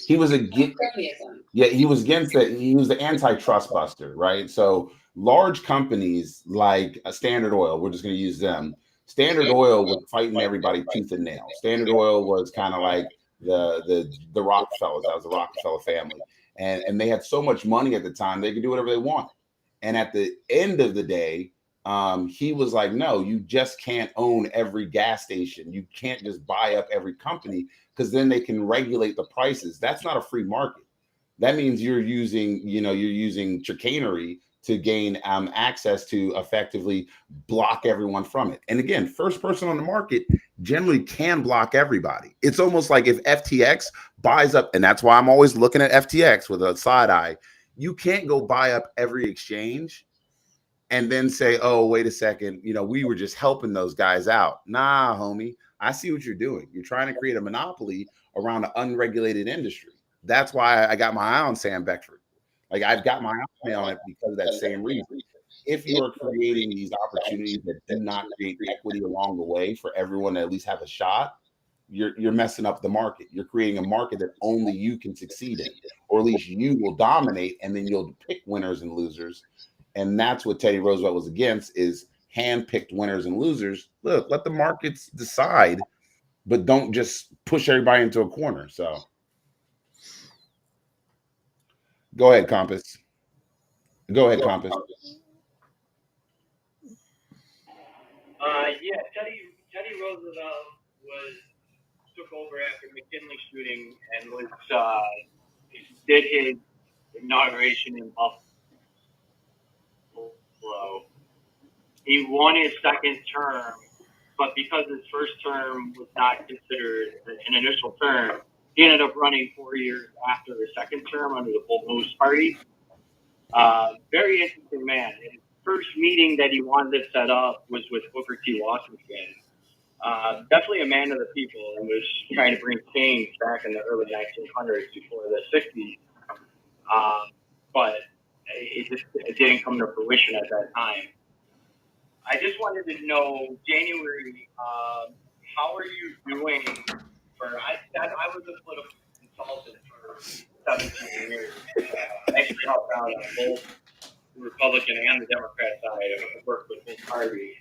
he was against that. He was the antitrust buster, right? So large companies like Standard Oil, we're just going to use them. Standard Oil was fighting everybody tooth and nail. Standard Oil was kind of like the Rockefellers. That was the Rockefeller family, and they had so much money at the time they could do whatever they wanted. And at the end of the day, he was like, no, you just can't own every gas station. You can't just buy up every company, because then they can regulate the prices. That's not a free market. That means you're using chicanery to gain access to effectively block everyone from it. And again, first person on the market generally can block everybody. It's almost like if FTX buys up, and that's why I'm always looking at FTX with a side eye. You can't go buy up every exchange and then say, oh, wait a second, we were just helping those guys out. Nah, homie, I see what you're doing. You're trying to create a monopoly around an unregulated industry. That's why I got my eye on Sam Beckford. Like, I've got my eye on it because of that same reason. If you are creating these opportunities that do not create equity along the way for everyone to at least have a shot, you're messing up the market. You're creating a market that only you can succeed in, or at least you will dominate, and then you'll pick winners and losers. And that's what Teddy Roosevelt was against, is hand-picked winners and losers. Look, let the markets decide, but don't just push everybody into a corner. So go ahead, Compass. Yeah, Teddy Roosevelt took over after McKinley shooting and did his inauguration in Buffalo. He won his second term, but because his first term was not considered an initial term, he ended up running 4 years after his second term under the Bull Moose Party. Very interesting man. His first meeting that he wanted to set up was with Booker T. Washington. Definitely a man of the people, and was trying to bring change back in the early 1900s before the 60s. But it didn't come to fruition at that time. I just wanted to know, January, how are you doing? I was a political consultant for 17 years. Actually helped out on both the Republican and the Democrat side. I worked with both parties.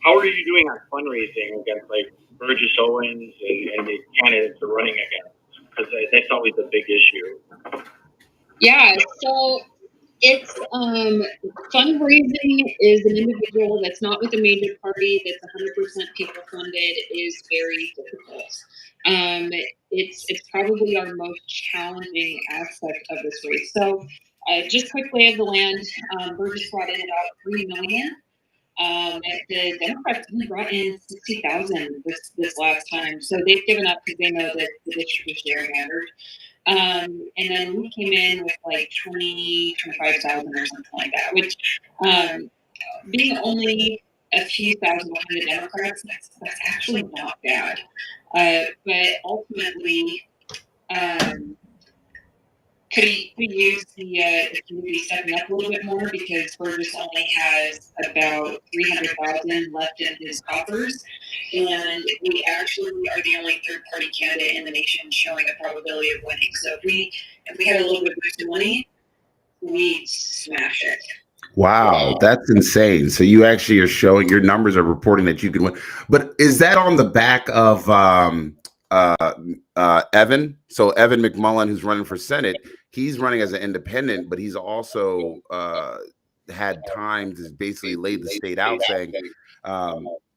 How are you doing on fundraising against like Burgess Owens and the candidates they're running against? Because that's always a big issue. Yeah, so it's fundraising is an individual that's not with a major party, that's 100% people funded, is very difficult. It's probably our most challenging aspect of this race. So just quick lay of the land, Burgess brought in about $3 million. The Democrats brought in 60,000 this last time, so they've given up because they know that the district is gerrymandered. And then we came in with like 25,000 or something like that, which being only a few thousand behind the Democrats, that's actually not bad. But ultimately, could he use the community stepping up a little bit more, because Burgess only has about 300,000 left in his coffers, and we actually are the only third-party candidate in the nation showing a probability of winning. So if we had a little bit of boost of money, we'd smash it. Wow, that's insane. So you actually are showing, your numbers are reporting that you can win. But is that on the back of Evan? So Evan McMullen, who's running for Senate, he's running as an independent, but he's also had time to basically lay the state out, saying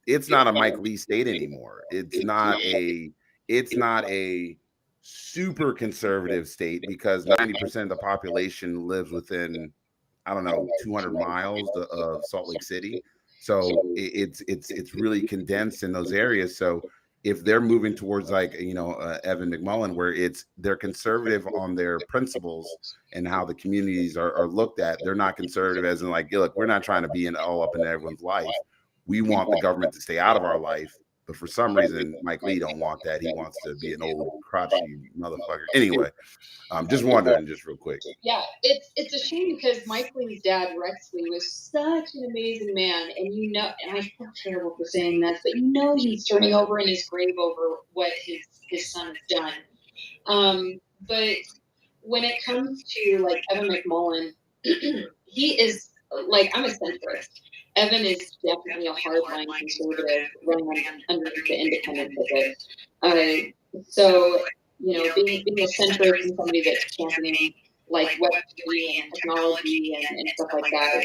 it's not a Mike Lee state anymore. It's not a super conservative state, because 90% of the population lives within, I don't know, 200 miles of Salt Lake City. So it's really condensed in those areas. So if they're moving towards, like, Evan McMullen, where they're conservative on their principles and how the communities are looked at, they're not conservative as in, like, look, we're not trying to be all up in everyone's life. We want the government to stay out of our life. But for some reason, Mike Lee don't want that. He wants to be an old crotchety motherfucker. Anyway, I'm just wondering, just real quick. Yeah, it's a shame, because Mike Lee's dad, Rex Lee, was such an amazing man, and and I feel terrible for saying this, but he's turning over in his grave over what his son has done. But when it comes to, like, Evan McMullen, he is, like, I'm a centrist. Evan is definitely a hardline conservative running underneath the independent ticket. So, being a centrist and somebody that's championing, like, Web3 and technology and stuff like that,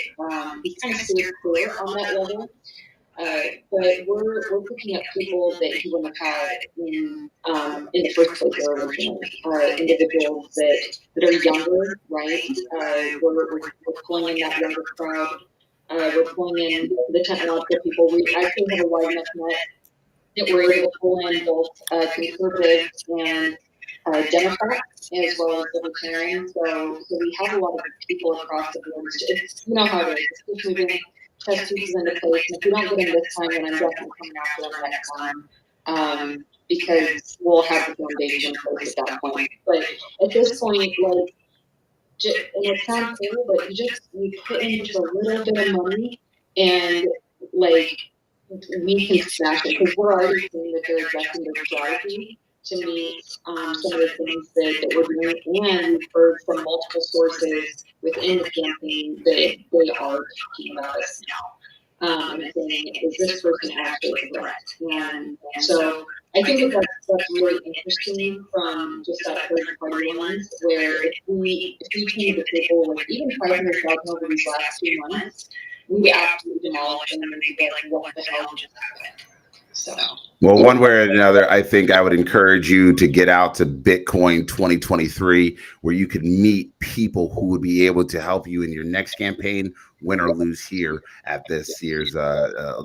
he's kind of steered clear on that level. But we're picking up people that he wouldn't have had in the first place originally. Individuals that are younger, right? We're pulling in that younger crowd. We're pulling in the technological people. We actually have a wide enough net that we're able to pull in both conservatives and Democrats, as well as libertarians. So we have a lot of people across the board. It's, how it is. It's just moving chess pieces into place. And if we don't get them this time, then I'm definitely coming after them next time, because we'll have the foundation in place at that point. But at this point, like, and it sounds cool, but you put in just a little bit of money, and, like, we can smash it, because we're already seeing that they're adjusting their strategy to meet some of the things that we're doing, and we've heard from multiple sources within the campaign that they are talking about us now, and saying, is this person actually correct? And so I think that's really interesting from just that third party lens, where if we came to the table with even 500,000 over these last 2 months, we would absolutely demolish them, and we'd be like, what the hell just happened? So, well, one way or another, I think I would encourage you to get out to Bitcoin 2023, where you could meet people who would be able to help you in your next campaign, win or lose here at this year's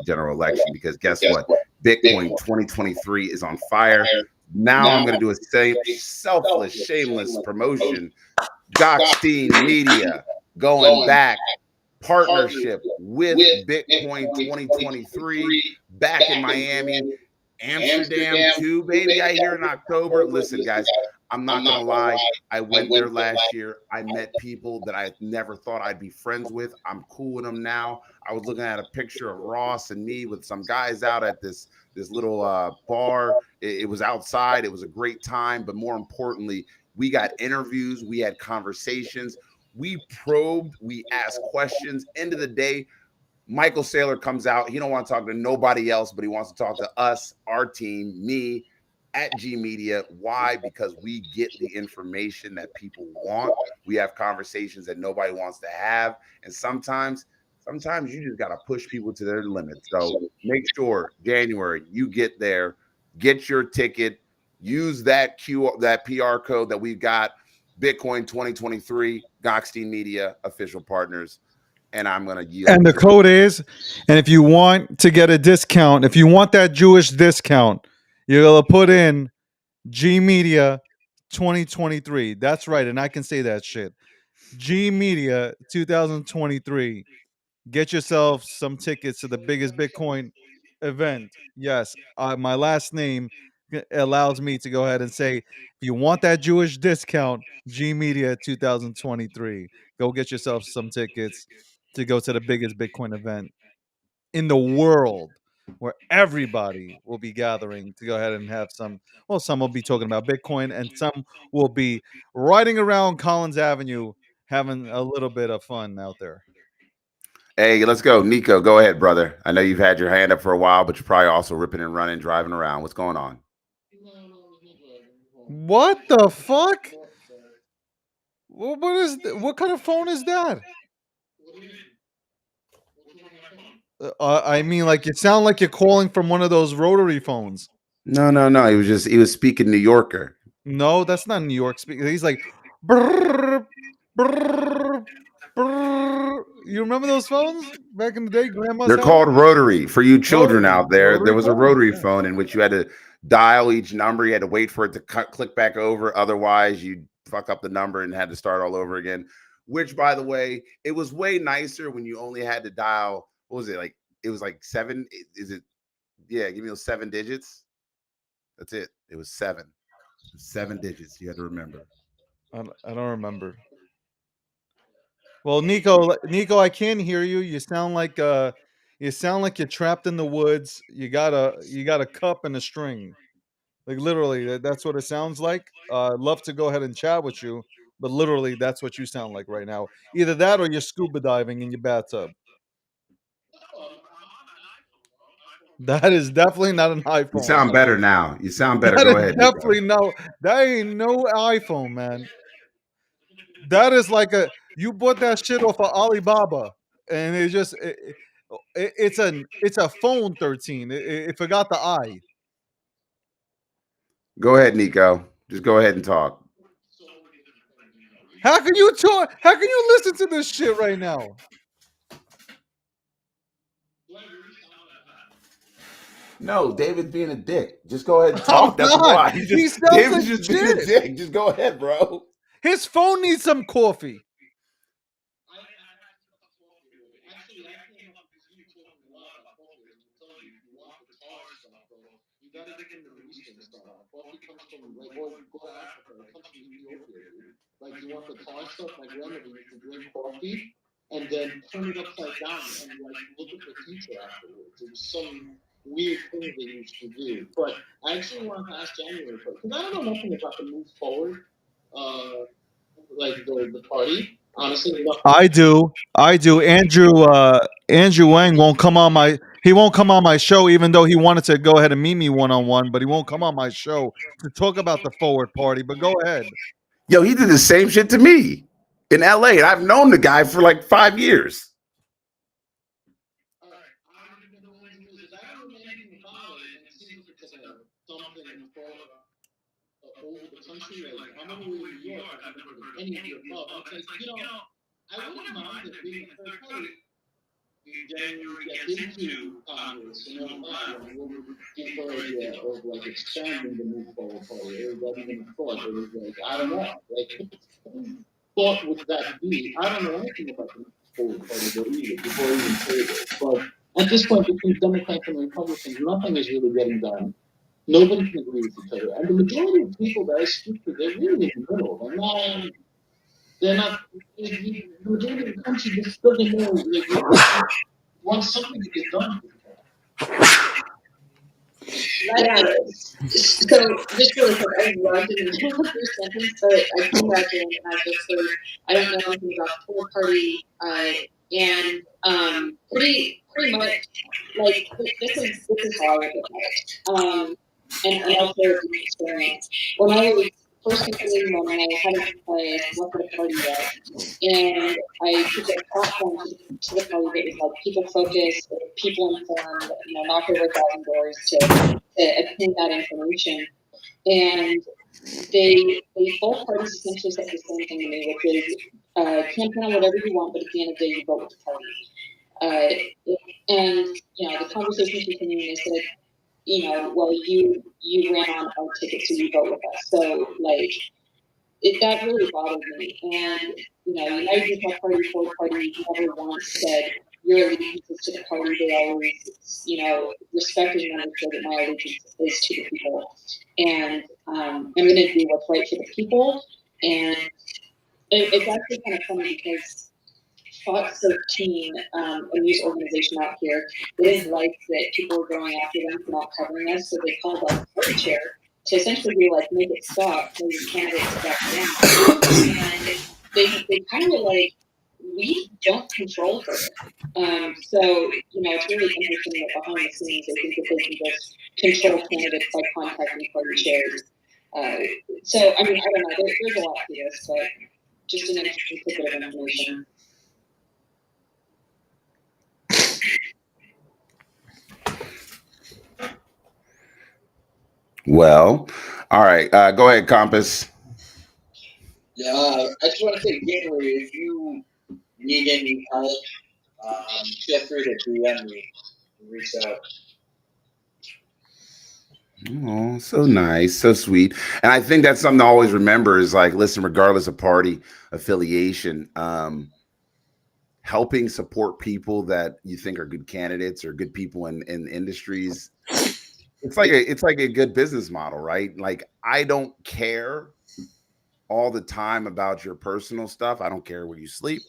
general election. Because guess what? Bitcoin 2023 is on fire. Now I'm going to do a selfless, shameless promotion. Gokhshtein Media going back. Partnership with Bitcoin 2023 back in Miami, Amsterdam too, baby. I hear in October. Listen, guys, I'm not gonna lie. I went there last year. I met people that I never thought I'd be friends with. I'm cool with them now. I was looking at a picture of Ross and me with some guys out at this little bar. It was outside. It was a great time, but more importantly, we got interviews. We had conversations. We probed, we asked questions. End of the day, Michael Saylor comes out. He don't want to talk to nobody else, but he wants to talk to us, our team, me at G Media. Why? Because we get the information that people want. We have conversations that nobody wants to have. And sometimes you just got to push people to their limits. So make sure January you get there, get your ticket, use that PR code that we've got. Bitcoin 2023, Gokhshtein Media, official partners. And I'm going to yield. And the code is, and if you want to get a discount, if you want that Jewish discount, you're going to put in G Media 2023. That's right. And I can say that shit. G Media 2023. Get yourself some tickets to the biggest Bitcoin event. Yes. My last name allows me to go ahead and say, if you want that Jewish discount, G Media 2023, go get yourself some tickets to go to the biggest Bitcoin event in the world, where everybody will be gathering to go ahead and have some. Well, some will be talking about Bitcoin, and some will be riding around Collins Avenue having a little bit of fun out there. Hey, let's go. Nico, go ahead, brother. I know you've had your hand up for a while, but you're probably also ripping and running, driving around. What's going on? What the fuck? What kind of phone is that? I mean, like, it sounds like you're calling from one of those rotary phones. No. He was speaking New Yorker. No, that's not New York speaking. He's like, brrr, brrr, brrr. You remember those phones back in the day? Grandma's They're had called rotary. For you children rotary. out there, there Rotary was a phones, rotary yeah. phone in which you had to dial each number. You had to wait for it to click back over. Otherwise, you'd fuck up the number and had to start all over again. Which, by the way, it was way nicer when you only had to dial. What was it like? It was like 7. Is it? Yeah, give me those 7 digits. That's it. It was 7. 7 digits. You had to remember. I don't remember. Well, Nico, I can't hear you. You sound like you're trapped in the woods. You got a cup and a string. Like, literally, that's what it sounds like. I'd love to go ahead and chat with you, but literally, that's what you sound like right now. Either that or you're scuba diving in your bathtub. That is definitely not an You iPhone. sound better now. You sound better. That Go is ahead, Nico. definitely no. That ain't no iPhone, man. That is like you bought that shit off of Alibaba, and it's a phone 13. It forgot the I. Go ahead, Nico. Just go ahead and talk. How can you talk? How can you listen to this shit right now? No, David's being a dick. Just go ahead and I'm talk. That's not. why. He sounds David's like just being a shit. dick. Just go ahead, bro. His phone needs some coffee. Like, you want the tar stuff? My grandmother used to drink coffee and then turn it upside down and like look at the future afterwards. It was some weird thing they used to do. But I actually want to ask January because I don't know nothing about the move forward, like the party. Honestly, nothing. I do. Andrew Wang won't come on my show, even though he wanted to go ahead and meet me one on one, but he won't come on my show to talk about the forward party. But go ahead. Yo, he did the same shit to me in LA. And I've known the guy for like 5 years. Over the country, like I'm over in New York, I've never heard of any of your club. It's like, I wouldn't mind it being a third party. January gets into Congress and all that, and we'll give her idea of like expanding the move forward party. Everybody even thought it was like, I don't know, like what would that be? I don't know anything about the move forward party either before I even say it. But at this point, between Democrats and Republicans, nothing is really getting done. Nobody can agree with each other. And the majority of people that I speak to, they're really in the middle. They're not, the majority of the country just doesn't know, like, wants something to get done. Yeah. So just really quick, I loved it in the middle of your sentence, but I came back in and I just heard I don't know anything about the pool party, and pretty much like this is how I look at it. And also the experience. When I was first considering when I hadn't left at a party yet, and I took a platform to the party that was like people focused, people informed, knock over 1,000 doors to obtain that information. And they both parties essentially said the same thing to me, which is campaign on whatever you want, but at the end of the day, you vote with the party. And the conversations continued, and they said, well, you ran on our ticket, so you vote with us. So like that really bothered me. And United Youth Party, Forward Party never once said your allegiance is to the party, they always, respected and understood that my allegiance is to the people. And I'm going to do what's right for the people. And it's actually kind of funny because Fox 13, a news organization out here, they didn't like that people were going after them for not covering us, so they called up the party chair to essentially be like, make it stop, tell your candidates to back down. And they kind of were like, we don't control her. So, it's really interesting that behind the scenes, they think that they can just control candidates by contacting party chairs. So, I mean, I don't know, there's a lot to this, but just an interesting tidbit of information. Well, all right. Go ahead, Compass. Yeah, I just want to say, January, if you need any help, feel free to DM me and reach out. Oh, so nice, so sweet. And I think that's something to always remember is like, listen, regardless of party affiliation, helping support people that you think are good candidates or good people in industries. It's like a good business model, right? Like, I don't care all the time about your personal stuff. I don't care where you sleep.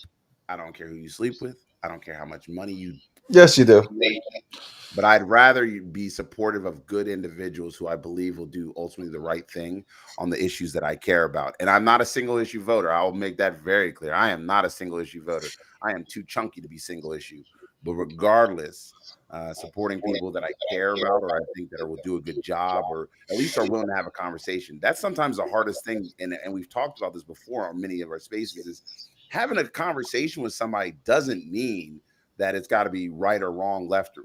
I don't care who you sleep with. I don't care how much money you Yes, you do. make. But I'd rather you be supportive of good individuals who I believe will do ultimately the right thing on the issues that I care about. And I'm not a single issue voter. I'll make that very clear. I am not a single issue voter. I am too chunky to be single issue. But regardless, supporting people that I care about or I think that will do a good job or at least are willing to have a conversation. That's sometimes the hardest thing. And we've talked about this before on many of our spaces is having a conversation with somebody doesn't mean that it's got to be right or wrong, left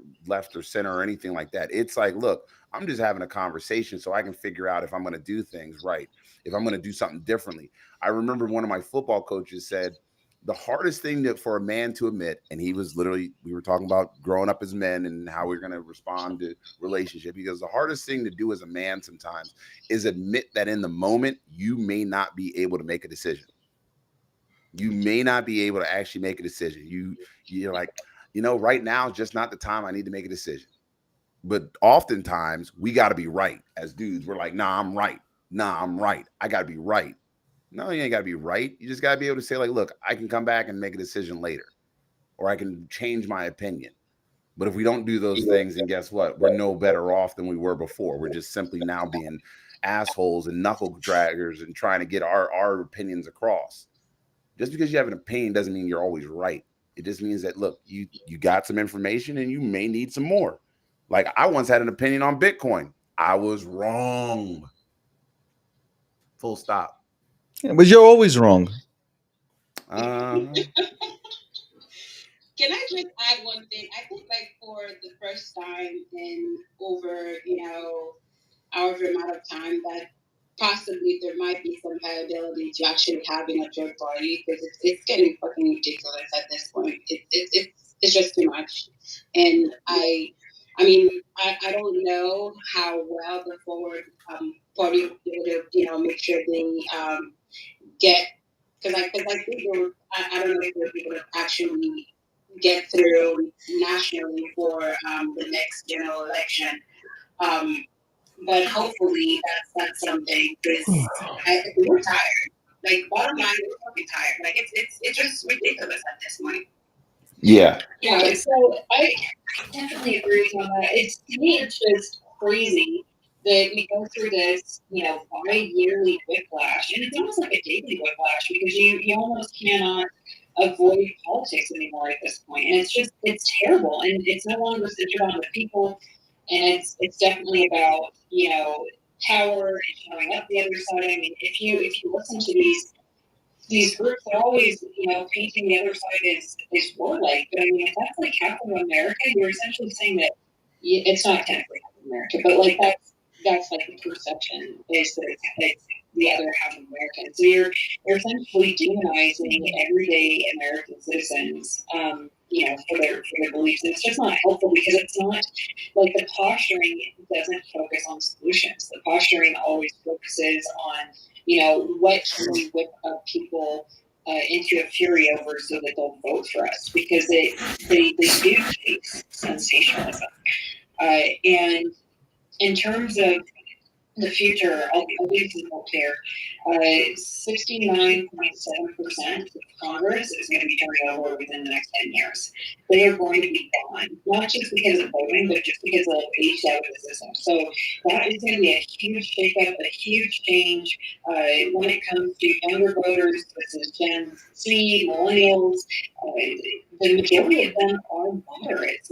or center or anything like that. It's like, look, I'm just having a conversation so I can figure out if I'm going to do things right, if I'm going to do something differently. I remember one of my football coaches said the hardest thing for a man to admit, and he was literally, we were talking about growing up as men and how we're going to respond to relationship. Because the hardest thing to do as a man sometimes is admit that in the moment you may not be able to make a decision. You may not be able to actually make a decision. You're like, right now is just not the time I need to make a decision. But oftentimes we got to be right as dudes. We're like, nah, I'm right. Nah, I'm right. I got to be right. No, you ain't got to be right. You just got to be able to say, like, look, I can come back and make a decision later, or I can change my opinion. But if we don't do those things, then guess what? We're no better off than we were before. We're just simply now being assholes and knuckle draggers and trying to get our opinions across. Just because you have an opinion doesn't mean you're always right. It just means that, look, you got some information and you may need some more. Like, I once had an opinion on Bitcoin. I was wrong. Full stop. Yeah, but you're always wrong. Can I just add one thing? I think, like, for the first time in over, however amount of time, that possibly there might be some viability to actually having a third party, because it's getting fucking ridiculous at this point. It's just too much. And I mean, I don't know how well the forward party will be able to, make sure they get, because I think I don't know if they'll be able to actually get through nationally for the next general election. But hopefully that's something, because we're tired. Like, bottom line, we're fucking tired. Like, it's just ridiculous at this point. Yeah. Yeah, so I definitely agree with you on that. To me, it's just crazy that we go through this, bi-yearly whiplash, and it's almost like a daily whiplash because you almost cannot avoid politics anymore at this point, and it's terrible, and it's no longer centered on the people, and it's definitely about power and showing up the other side. I mean, if you listen to these groups are always, painting the other side as warlike. But I mean, if that's like half of America, you're essentially saying that it's not technically half of America, but like that's like the perception is that it's the other half of America. So you're essentially demonizing everyday American citizens, for their beliefs. And it's just not helpful because it's not like the posturing doesn't focus on solutions. The posturing always focuses on what can we whip up people into a fury over so that they'll vote for us because they do chase sensationalism. And in terms of the future, I'll leave some hope there. 69.7% of Congress is going to be turned over within the next 10 years. They are going to be gone, not just because of voting, but just because they'll age out of the system. So that is going to be a huge shakeup, a huge change when it comes to younger voters. This is Gen Z, millennials. The majority of them are moderates,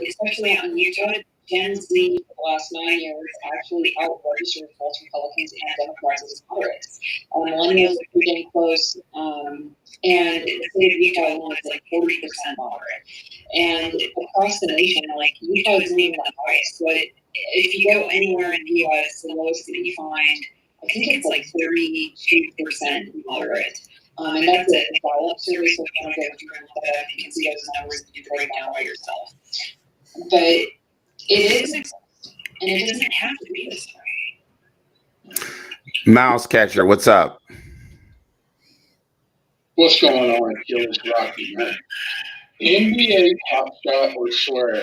especially out in Utah. Gen Z for the last 9 years actually outregistered both Republicans and Democrats as moderates. Millennials are getting close, and the state of Utah alone is 40% moderate. And across the nation, Utah isn't even the highest, but if you go anywhere in the U.S., the lowest that you find, I think it's 32% moderate. And that's a Gallup survey, so if you want to go through and look that up, you can see those numbers and you can break down by yourself. But it is exhausting, and it doesn't have to be this way. Mouse Catcher, what's up? What's going on, Akil? Rocky, man. NBA Top Shot or Swear,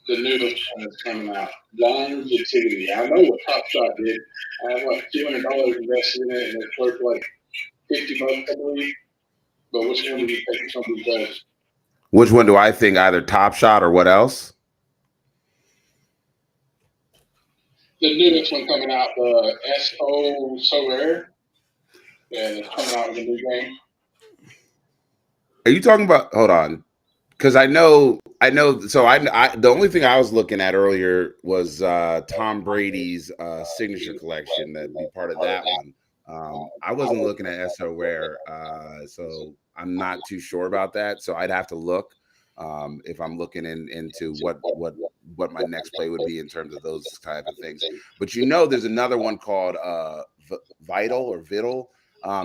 the newest one is coming out. Longevity. I know what Top Shot did. I have $200 invested in it, and it's worth $50, I believe. But which one do you think somebody does? Which one do I think? Either Top Shot or what else? The newest one coming out, the S.O. So Rare. Yeah, it's coming out with a new game. Are you talking about? Hold on, because I know. So I the only thing I was looking at earlier was Tom Brady's signature collection. That'd be part of that one. I wasn't looking at S.O. Rare, so I'm not too sure about that. So I'd have to look if I'm looking into what my next play would be in terms of those type of things. But there's another one called Vital or Vital.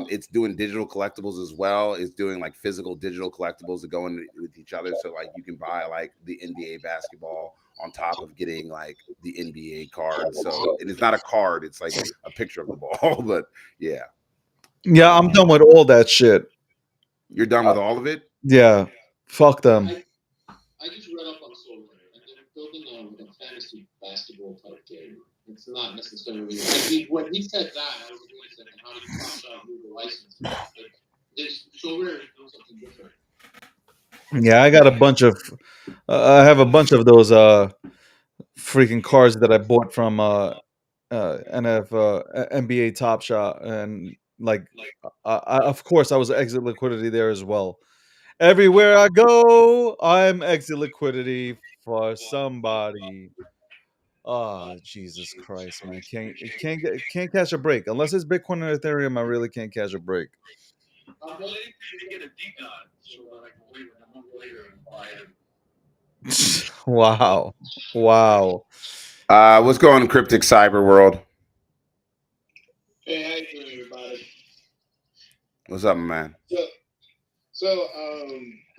It's doing digital collectibles as well. It's doing physical digital collectibles that go in with each other. So you can buy the NBA basketball on top of getting the NBA card. So, and it's not a card, it's a picture of the ball. But yeah. Yeah, I'm done with all that shit. You're done with all of it? Yeah. Fuck them. I just read up on Soul Rare, and they're building a fantasy basketball type game. It's not necessarily when he said that, I was like, wait a second, how do you Top Shot move the license? This Soul Rare is doing something different. Yeah, I got a bunch of. I have a bunch of those freaking cards that I bought from NBA Top Shot, and of course I was exit liquidity there as well. Everywhere I go, I'm exit liquidity for somebody. Oh, Jesus Christ, man! Can't catch a break unless it's Bitcoin and Ethereum. I really can't catch a break. I'm waiting to get a decon so that I can wait a month later and buy it. Wow. What's going on, Cryptic Cyber World? Hey, how you doing, everybody? What's up, man? So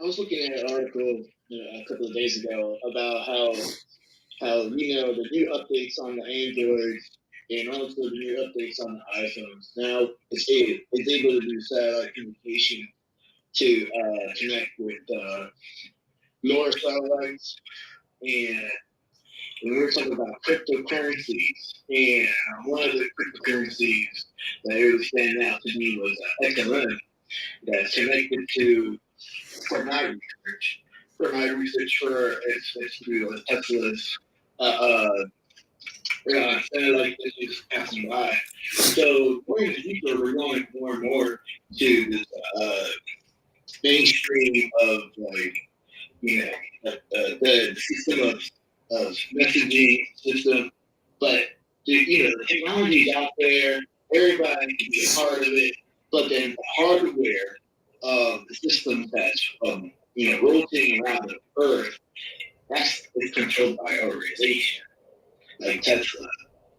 I was looking at an article a couple of days ago about how the new updates on the Androids and also the new updates on the iPhones. Now it's able to do satellite communication to connect with lower satellites, and we're talking about cryptocurrencies. And one of the cryptocurrencies that really stand out to me was XLM, that's connected to for my research. For my research, it's through Tesla's satellite that is passing by. So we're in the future, we're going more and more to this mainstream of the system of messaging system. But the technology is out there, everybody can be a part of it, but then the hardware of the system that's rotating around the earth, it's controlled by an organization like Tesla.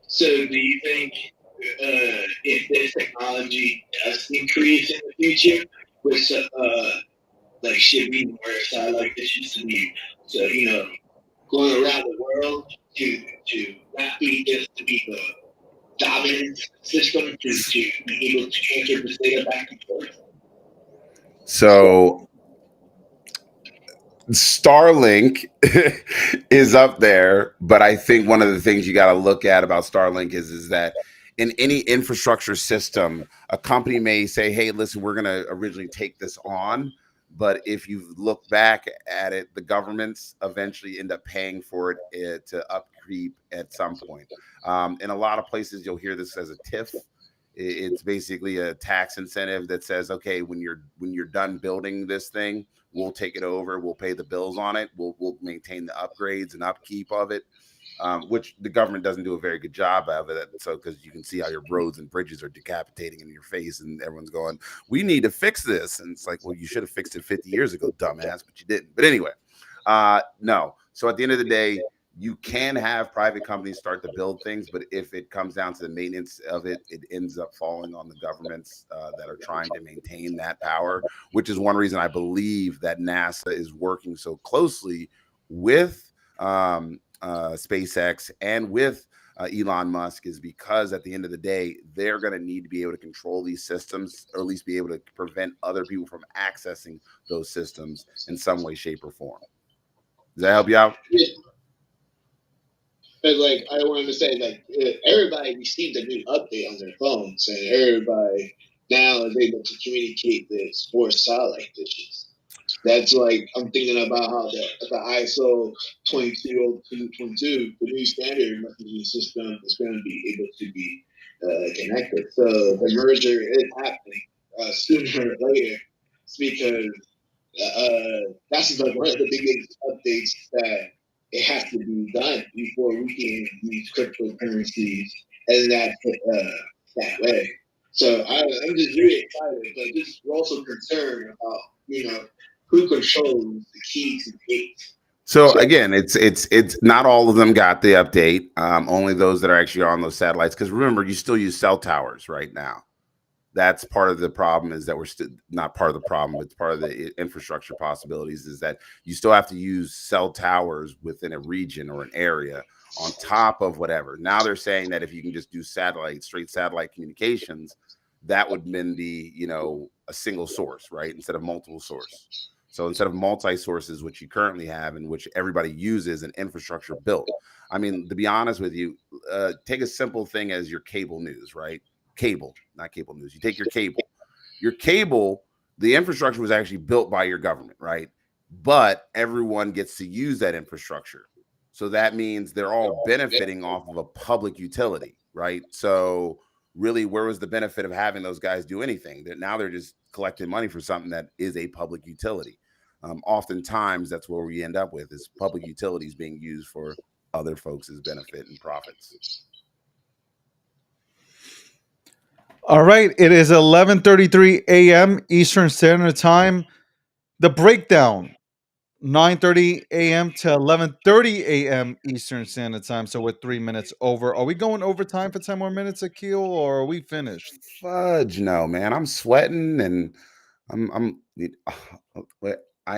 So do you think if this technology does increase in the future with shipping or satellite dishes to be going around the world to not be just to be the dominant system to be able to transfer this data back and forth? So Starlink is up there, but I think one of the things you got to look at about Starlink is that in any infrastructure system, a company may say, "Hey, listen, we're going to originally take this on," but if you look back at it, the governments eventually end up paying for it to upkeep at some point. In a lot of places, you'll hear this as a TIF. It's basically a tax incentive that says, "Okay, when you're done building this thing, we'll take it over. We'll pay the bills on it. We'll maintain the upgrades and upkeep of it," which the government doesn't do a very good job of it. So because you can see how your roads and bridges are decapitating in your face, and everyone's going, "We need to fix this," and it's like, well, you should have fixed it 50 years ago, dumbass, but you didn't. But anyway, no. So at the end of the day, you can have private companies start to build things, but if it comes down to the maintenance of it, it ends up falling on the governments that are trying to maintain that power, which is one reason I believe that NASA is working so closely with SpaceX and with Elon Musk, is because at the end of the day, they're going to need to be able to control these systems, or at least be able to prevent other people from accessing those systems in some way, shape, or form. Does that help you out? Yeah. But like, I wanted to say, like, everybody received a new update on their phones, and everybody now is able to communicate this for satellite dishes. That's like, I'm thinking about how the ISO 220222, the new standard messaging system, is going to be able to be connected. So the merger is happening sooner or later. It's because that's like one of the biggest updates that it has to be done before we can use cryptocurrencies and that way. So I'm just really excited, but just we're also concerned about who controls the key to the gate. So again, it's not all of them got the update. Only those that are actually on those satellites. Because remember, you still use cell towers right now. That's part of the problem, is that we're still not part of the problem, but it's part of the infrastructure possibilities, is that you still have to use cell towers within a region or an area on top of whatever. Now they're saying that if you can just do straight satellite communications, that would then be, a single source, right? Instead of multiple source. So instead of multi-sources, which you currently have and which everybody uses, an infrastructure built. I mean, to be honest with you, take a simple thing as your cable news, right? Cable, not cable news. You take your cable, the infrastructure was actually built by your government, right? But everyone gets to use that infrastructure. So that means they're all benefiting off of a public utility, right? So really, where was the benefit of having those guys do anything? That now they're just collecting money for something that is a public utility. Oftentimes, that's where we end up with, is public utilities being used for other folks' benefit and profits. All right, it is 11:33 a.m. Eastern Standard Time. The breakdown, 9:30 a.m. to 11:30 a.m. Eastern Standard Time. So we're 3 minutes over. Are we going overtime for 10 more minutes, Akil, or are we finished? Fudge, no, man. I'm sweating, and I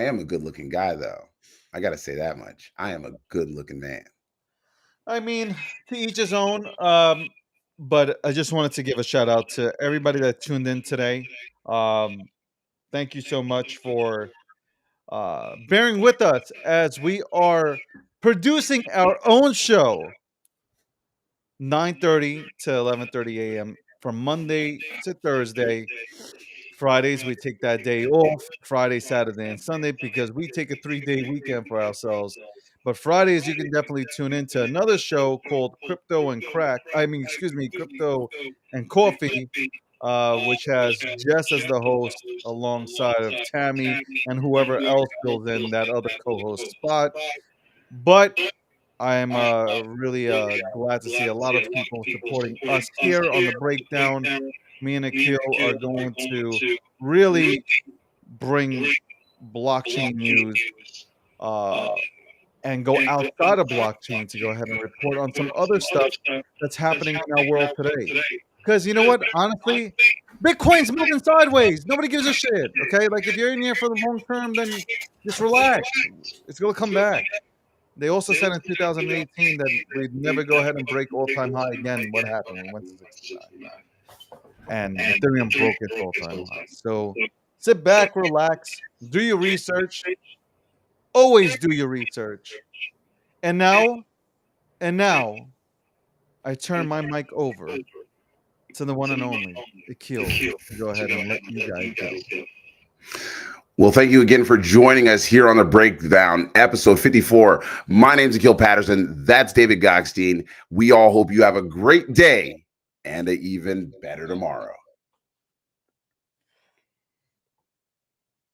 am a good-looking guy, though. I got to say that much. I am a good-looking man. I mean, to each his own. But I just wanted to give a shout out to everybody that tuned in today. Thank you so much for bearing with us as we are producing our own show, 9:30 to 11:30 a.m. from Monday to Thursday. Fridays we take that day off, Friday, Saturday, and Sunday, because we take a 3-day weekend for ourselves. But Fridays you can definitely tune into another show called Crypto and Crack. I mean, excuse me, Crypto and Coffee, which has Jess as the host alongside of Tammy and whoever else fills in that other co-host spot. But I am really glad to see a lot of people supporting us here on the breakdown. Me and Akil are going to really bring blockchain news uh, and go outside of blockchain to go ahead and report on some other stuff that's happening in our world today. Because you know what? Honestly, Bitcoin's moving sideways. Nobody gives a shit. Okay, like if you're in here for the long term, then just relax. It's gonna come back. They also said in 2018 that we'd never go ahead and break all-time high again. What happened? We went to 69, and Ethereum broke its all-time high. So Sit back, relax, do your research. Always do your research. And now, I turn my mic over to the one and only Akil to go ahead and let you guys go. Well, thank you again for joining us here on the Breakdown, episode 54. My name's Akil Patterson. That's David Gokhshtein. We all hope you have a great day and an even better tomorrow.